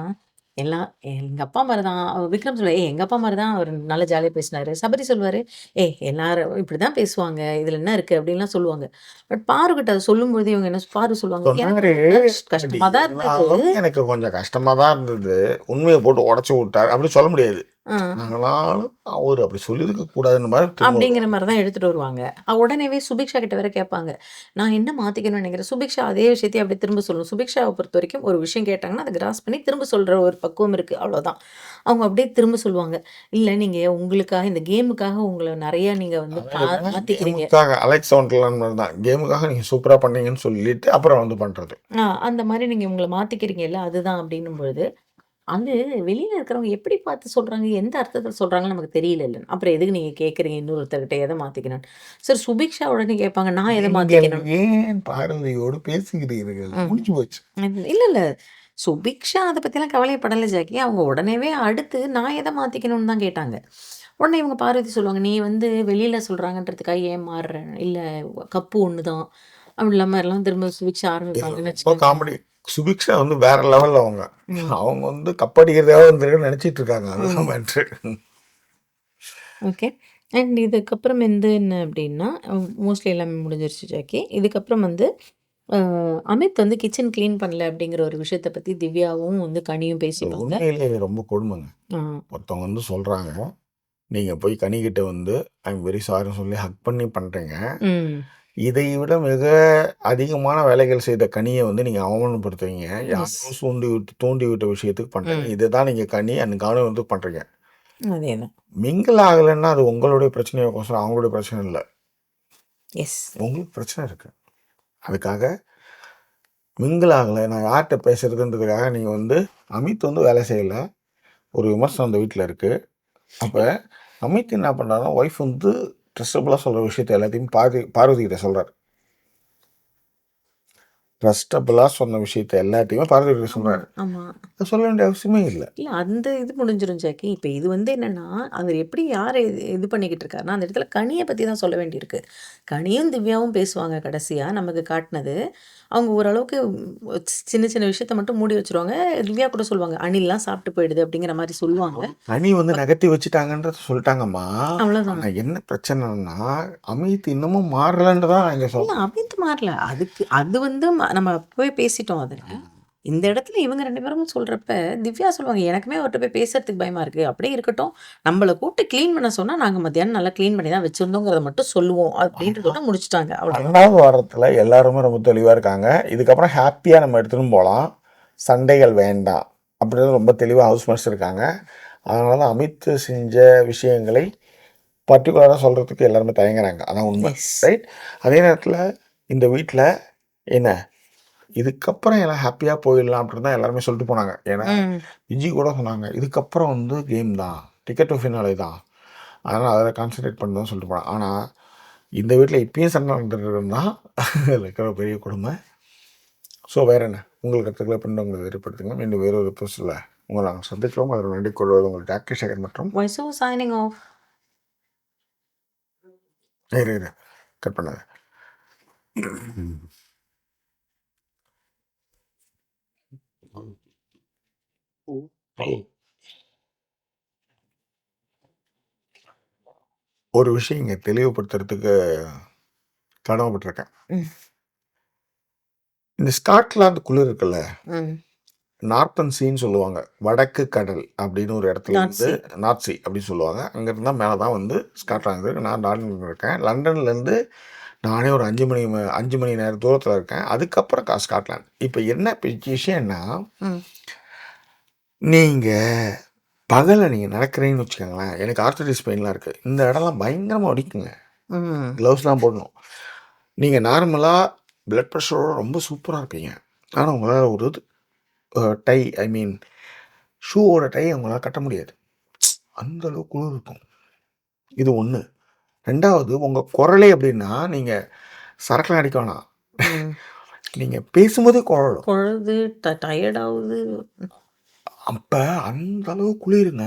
எல்லாம் எங்க அப்பா மாரி தான். விக்ரம் சொல்லுவாரு, "ஏய் எங்க அப்பா மாரி தான் அவரு நல்லா ஜாலியா பேசினாரு." சபரி சொல்லுவாரு, "ஏய் எல்லாரும் இப்படிதான் பேசுவாங்க. இதுல என்ன இருக்கு?" அப்படின்லாம் சொல்லுவாங்க. பட் பாருகிட்ட அத சொல்லும்பொழுது இவங்க என்ன பாரு சொல்லுவாங்க, சொன்னாரு. "எனக்கு கஷ்டமா தான் இருந்தது." எனக்கு கொஞ்சம் கஷ்டமா தான் இருந்தது. உண்மையை போட்டு உடச்சு விட்டார் அப்படி சொல்ல முடியாது. ஆ. ஆனாலும் அவர் அப்படி சொல்லியிருக்க கூடாதுன்னு மாதிரி திரும்ப அப்படிங்கிற மாரி தான் எடுத்துட்டு வருவாங்க. உடனேவே சுபிக்ஷா கிட்ட வேற கேட்பாங்க. நான் என்ன மாத்திக்கணும்னு நினைக்கிறேன். சுபிக்ஷா அதே விஷயத்தையும் அப்படியே திரும்ப சொல்லணும். சுபிக்ஷாவ பொறுத்தவரைக்கும் ஒரு விஷயம் கேட்டாங்கன்னா, அத கிராஸ் பண்ணி திரும்ப சொல்ற ஒரு பக்குவம் இருக்கு. அவ்வளோதான். அவங்க அப்படியே திரும்ப சொல்லுவாங்க. இல்ல நீங்க உங்களுக்காக இந்த கேமுக்காக உங்கள நெறைய நீங்க வந்து மாத்திக்கிறீங்க. கேமுக்காக அலெக்ஸ் ஒன்டர்லான் தான் கேமுக்காக நீங்க சூப்பரா பண்ணீங்கன்னு சொல்லிட்டு அப்புறம் வந்து பண்றது. அந்த மாரி நீங்க உங்கள மாத்திக்கிறீங்கல்ல, அதுதான் அப்படின்னும் பொழுது, அது வெளியில இருக்கிறவங்க எப்படி பார்த்து சொல்றாங்க, எந்த அர்த்தத்தில சொல்றாங்கன்னு நமக்கு தெரியலல்ல. அப்புறம் எதுக்கு நீங்க கேட்கிறீங்க இன்னொருத்தர்கிட்ட எத மாத்திக்கணும்னு. சார் சுபிக்ஷா உடனே கேட்பாங்க, நான் எத நீங்கள் மாத்திக்கணும்? ஏன் பார்வதியோடு பேசுகிறீர்கள்? முடிஞ்சு போச்சு. இல்ல, இல்ல. சுபிக்ஷா அத பத்திலாம் கவலைப்படல ஜாக்கி. அவங்க உடனேவே அடுத்து நான் எத மாத்திக்கணும்னு தான் கேட்டாங்க. உடனே இவங்க பார்வதி சொல்லுவாங்க, "நீ வந்து வெளியில சொல்றாங்கன்றதுக்காக ஏன் மாறுற? இல்ல கப்பு ஒண்ணு தான்." அப்படி இல்லாம எல்லாம் திரும்ப சுபிக்ஷா ஆரம்பிப்பாங்கன்னு ரொம்ப வச்சுக்கோங்க. காமெடி. சுபிக்ஷா வந்து வேற லெவல்ல அவங்க. அவங்க வந்து கப்படிக்கிறதாக வந்துருக்குன்னு நினைச்சிட்டு இருக்காங்க. அதுதான் மேட்ரு. ஓகே. அண்ட் இதுக்கப்புறம் வந்து என்ன அப்படின்னா, மோஸ்ட்லி எல்லாமே முடிஞ்சிருச்சு ஜாக்கி. இதுக்கப்புறம் வந்து அமித் வந்து கிச்சன் கிளீன் பண்ணல அப்படிங்கிற ஒரு விஷயத்த பத்தி திவ்யாவும் வந்து கனியும் பேசிப்பாங்க. உண்மையிலேயே ரொம்ப கொடுமைங்க. ஆ. ஒருத்தவங்க வந்து சொல்றாங்க, நீங்க போய் கனிகிட்ட வந்து ஐ எம் வெரி சாரின்னு சொல்லி ஹக் பண்ணி பண்றீங்க. ம். இதை விட மிக அதிகமான வேலைகள் செய்த கனியை வந்து நீங்க அவமானப்படுத்துறீங்க. எஸ். யாரோ தூண்டி விட்ட விஷயத்துக்கு பண்றீங்க. இதுதான் நீங்க கனி அண்ட் கனு வந்து பண்றீங்க. அதேதான். மிங்கிள் ஆகலைன்னா அது உங்களுடைய பிரச்சனையோசரம், அவங்களுடைய பிரச்சனை இல்லை. எஸ். உங்களுக்கு பிரச்சனை இருக்கு. அதுக்காக மிங்கிள் ஆகலை, நான் யார்கிட்ட பேசுறதுன்றதுக்காக நீங்கள் வந்து அமித் வந்து வேலை செய்யலை. ஒரு விமர்சனம் அந்த வீட்டில் இருக்குது. அப்போ அமித் என்ன பண்ணுறாருன்னா, ஒய்ஃப் வந்து ட்ரஸ்டபுளாக சொல்கிற விஷயத்த எல்லாத்தையும் பார்வதி கிட்ட சொல்கிறார். ட்ரஸ்டபுளாக சொன்ன விஷயத்த எல்லாத்தையுமே பார்வதி கிட்ட சொல்கிறாரு. ஆமா. சொல்ல வேண்டிய அவசியமே இல்லை. இல்ல அந்த இது முடிஞ்சிரும் ஜாக்கி. இப்ப இது வந்து என்னன்னா, அவர் எப்படி யார இது பண்ணிக்கிட்டு இருக்காருன்னா, அந்த இடத்துல கனிய பத்தி தான் சொல்ல வேண்டியிருக்கு. கனியும் திவ்யாவும் பேசுவாங்க கடைசியா நமக்கு காட்டுனது. அவங்க ஓரளவுக்கு சின்ன சின்ன விஷயத்த மட்டும் மூடி வச்சுருவாங்க. திவ்யா கூட சொல்லுவாங்க, "அணில்லாம் சாப்பிட்டு போயிடுது" அப்படிங்கிற மாரி சொல்லுவாங்க. கனி வந்து நகர்த்தி வச்சுட்டாங்கன்றத சொல்லிட்டாங்கம்மா. அவ்வளோதான். ஆனா என்ன பிரச்சனைன்னா, அமித் இன்னமும் மாறலன்றதான் இங்க இல்ல அமித் மாறல. அதுக்கு அது வந்து நம்ம அப்பவே பேசிட்டோம் அதுல. இந்த இடத்துல இவங்க 2 பேரும் சொல்றப்ப, திவ்யா சொல்லுவாங்க, "எனக்குமே அவர்ட்ட போய் பேசுறதுக்கு பயமா இருக்கு. அப்படியே இருக்கட்டும். நம்மள கூப்பிட்டு கிளீன் பண்ண சொன்னா, நாங்க மத்தியானம் நல்லா கிளீன் பண்ணி தான் வச்சிருந்தோங்கிறத மட்டும் சொல்லுவோம்." அப்படின்றதோட முடிச்சுட்டாங்க. அவ்வளோதான். 2வது வாரத்தில் எல்லாருமே ரொம்ப தெளிவாக இருக்காங்க. இதுக்கப்புறம் ஹாப்பியாக நம்ம எடுத்துகிட்டு போகலாம், சண்டைகள் வேண்டாம் அப்படின்னு ரொம்ப தெளிவாக ஹவுஸ் மேட்ஸ் இருக்காங்க. அதனால தான் அமித் செஞ்ச விஷயங்களை பர்டிகுலராக சொல்கிறதுக்கு எல்லாருமே தயங்குறாங்க. அதான் உண்மை, எஸ். ரைட்? அதே நேரத்தில் இந்த வீட்டில் என்ன இதுக்கப்புறம் எல்லாம் ஹாப்பியாக போயிடலாம் அப்படின்னு தான் எல்லாருமே சொல்லிட்டு போனாங்க. ஏன்னா ம். விஜய் கூட சொன்னாங்க, இதுக்கப்புறம் வந்து கேம் தான், டிக்கெட் டு ஃபினாலே தான், அதனால் அதில் கான்சன்ட்ரேட் பண்ணி தான் சொல்லிட்டு போனாங்க. ஆனால் இந்த வீட்டில் இப்பயும் சண்டை நடந்துட்டு தான் இருக்கிற பெரிய கொடுமை. ஸோ வேறு என்ன உங்களுக்கு கருத்துக்களை பண்ணி உங்களை ஏற்படுத்துங்க. மீண்டும் வேறொரு எபிசோடில் உங்களை நாங்கள் சந்திக்கிறோம். அதில் நன்றி கொள்வது உங்கள் ஜாக்கி சேகர் மற்றும் வைசோ சைனிங் ஆஃப். இரு கட் பண்ணாத. ஒரு விஷயம் இங்கே தெளிவுபடுத்துறதுக்கு கடமைப்பட்டிருக்கேன். ம். இந்த ஸ்காட்லாந்து குளிர் இருக்குல்ல, ம். நார்த்தன் சீன்னு சொல்லுவாங்க, வடக்கு கடல் அப்படின்னு ஒரு இடத்துல நார்த் வந்து நார்த் சி அப்படின்னு சொல்லுவாங்க. அங்கேருந்து தான் மேலே தான் வந்து ஸ்காட்லாந்து இருக்குது. நான் லண்டனில் இருக்கேன். லண்டன்லேருந்து நானே ஒரு 5 மணி நேரம் தூரத்தில் இருக்கேன். அதுக்கப்புறம் ஸ்காட்லாந்து. இப்போ என்ன விஷயம்னா, ம். நீங்கள் பகலில் நீங்கள் நடக்கிறீங்கன்னு வச்சுக்கோங்களேன், எனக்கு ஆர்த்தடிஸ் பெயின்லாம் இருக்குது. இந்த இடம்லாம் பயங்கரமாக வலிக்குங்க. ம். க்ளவுஸ்லாம் போடணும். நீங்கள் நார்மலாக பிளட் ப்ரெஷரோட ரொம்ப சூப்பராக இருப்பீங்க. ஆனால் உங்களால் ஒரு டை ஐ மீன் ஷூவோட டை உங்களால் கட்ட முடியாது. அந்த அளவுக்கு குளிர் இருக்கும். இது ஒன்று. 2வது உங்கள் குரலே எப்படின்னா, நீங்கள் சரக்குலாம் அடிக்க வேணாம், ம். நீங்கள் பேசும்போதே குரலும். பொழுது டயர்டாகுது. அப்போ அந்த அளவு குளிருங்க.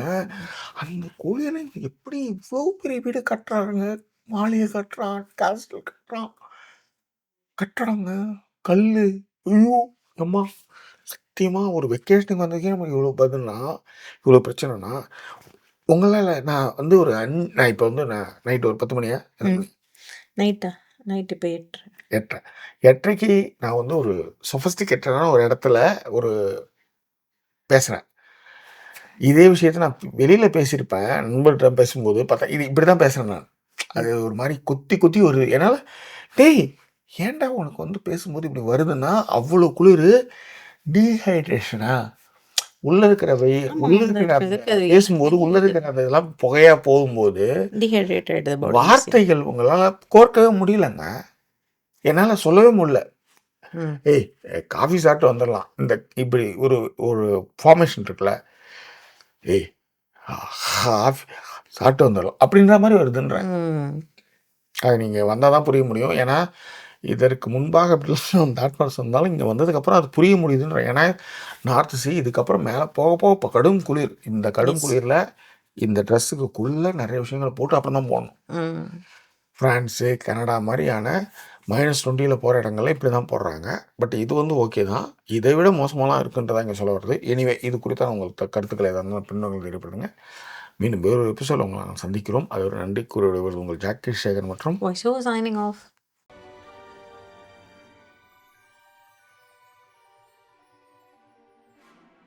அந்த குளிரை எப்படி இவ்வளோ பெரிய வீடு கட்டுறாங்க, மாளிகை கட்டுறான், கேஸ்டல் கட்டுறான், கட்டடங்க, கல், ஐயோ அம்மா சத்தியமாக ஒரு வெக்கேஷனுக்கு வந்ததுக்கே நமக்கு இவ்வளோ பதில்னா, இவ்வளோ பிரச்சனைனா, உங்களால் நான் வந்து நான் இப்போ வந்து நான் நைட்டு ஒரு 10 மணியா நைட்டு இப்போ 8:30. 8:30 நான் வந்து ஒரு சொஃபஸ்டிகேட்டடான ஒரு இடத்துல ஒரு பேசுகிறேன். இதே விஷயத்த நான் வெளியில் பேசியிருப்பேன், நண்பர்கிட்ட பேசும்போது பார்த்தா இது இப்படி தான் பேசுகிறேன் நான். அது ஒரு மாதிரி குத்தி குத்தி வருது. என்னால் டேய் ஏன்டா உனக்கு வந்து பேசும்போது இப்படி வருதுன்னா, அவ்வளோ குளிர், டீஹைட்ரேஷனா, உள்ளே இருக்கிற பேசும்போது உள்ளே இருக்கிற அதெல்லாம் புகையாக போகும்போது வார்த்தைகள் உங்களால் கோர்க்கவே முடியலங்க. என்னால் சொல்லவே முடியல. ஏய் காஃபி சாப்பிட்டு வந்துடலாம், இந்த இப்படி ஒரு ஒரு ஃபார்மேஷன் இருக்குல்ல, ஏய் சாப்பிட்டு வந்துடலாம் அப்படின்ற மாதிரி வருதுன்றேன். அது நீங்கள் வந்தால் தான் புரிய முடியும். ஏன்னா இதற்கு முன்பாக அப்படிலாம் தாட் ப்ராசஸ் இருந்தாலும் இங்கே வந்ததுக்கப்புறம் அது புரிய முடியுதுன்ற. ஏன்னா நார்த் சி இதுக்கப்புறம் மேலே போக போக இப்போ கடும் குளிர். இந்த கடும் குளிரில் இந்த ட்ரெஸ்ஸுக்குள்ளே நிறைய விஷயங்களை போட்டு அப்புறம் தான் போகணும். ஃப்ரான்ஸு, கனடா மாதிரியான -20 போகிற இடங்கள்ல இப்படி தான் போடுறாங்க. பட் இது வந்து ஓகே தான். இதை விட மோசமாலாம் இருக்குன்றதான் இங்கே சொல்ல வருது. எனிவே இது குறித்தான உங்களுக்கு கருத்துக்களை ஏதாவது இருந்தாலும் பின்னோர்கள் தெரியப்படுங்க. மீண்டும் வேறொரு எபிசோட உங்களை நாங்கள் சந்திக்கிறோம். அது ஒரு நன்றி கூறிய உங்கள் ஜாக்கி சேகர் மற்றும் வைசோ சைனிங் ஆஃப்.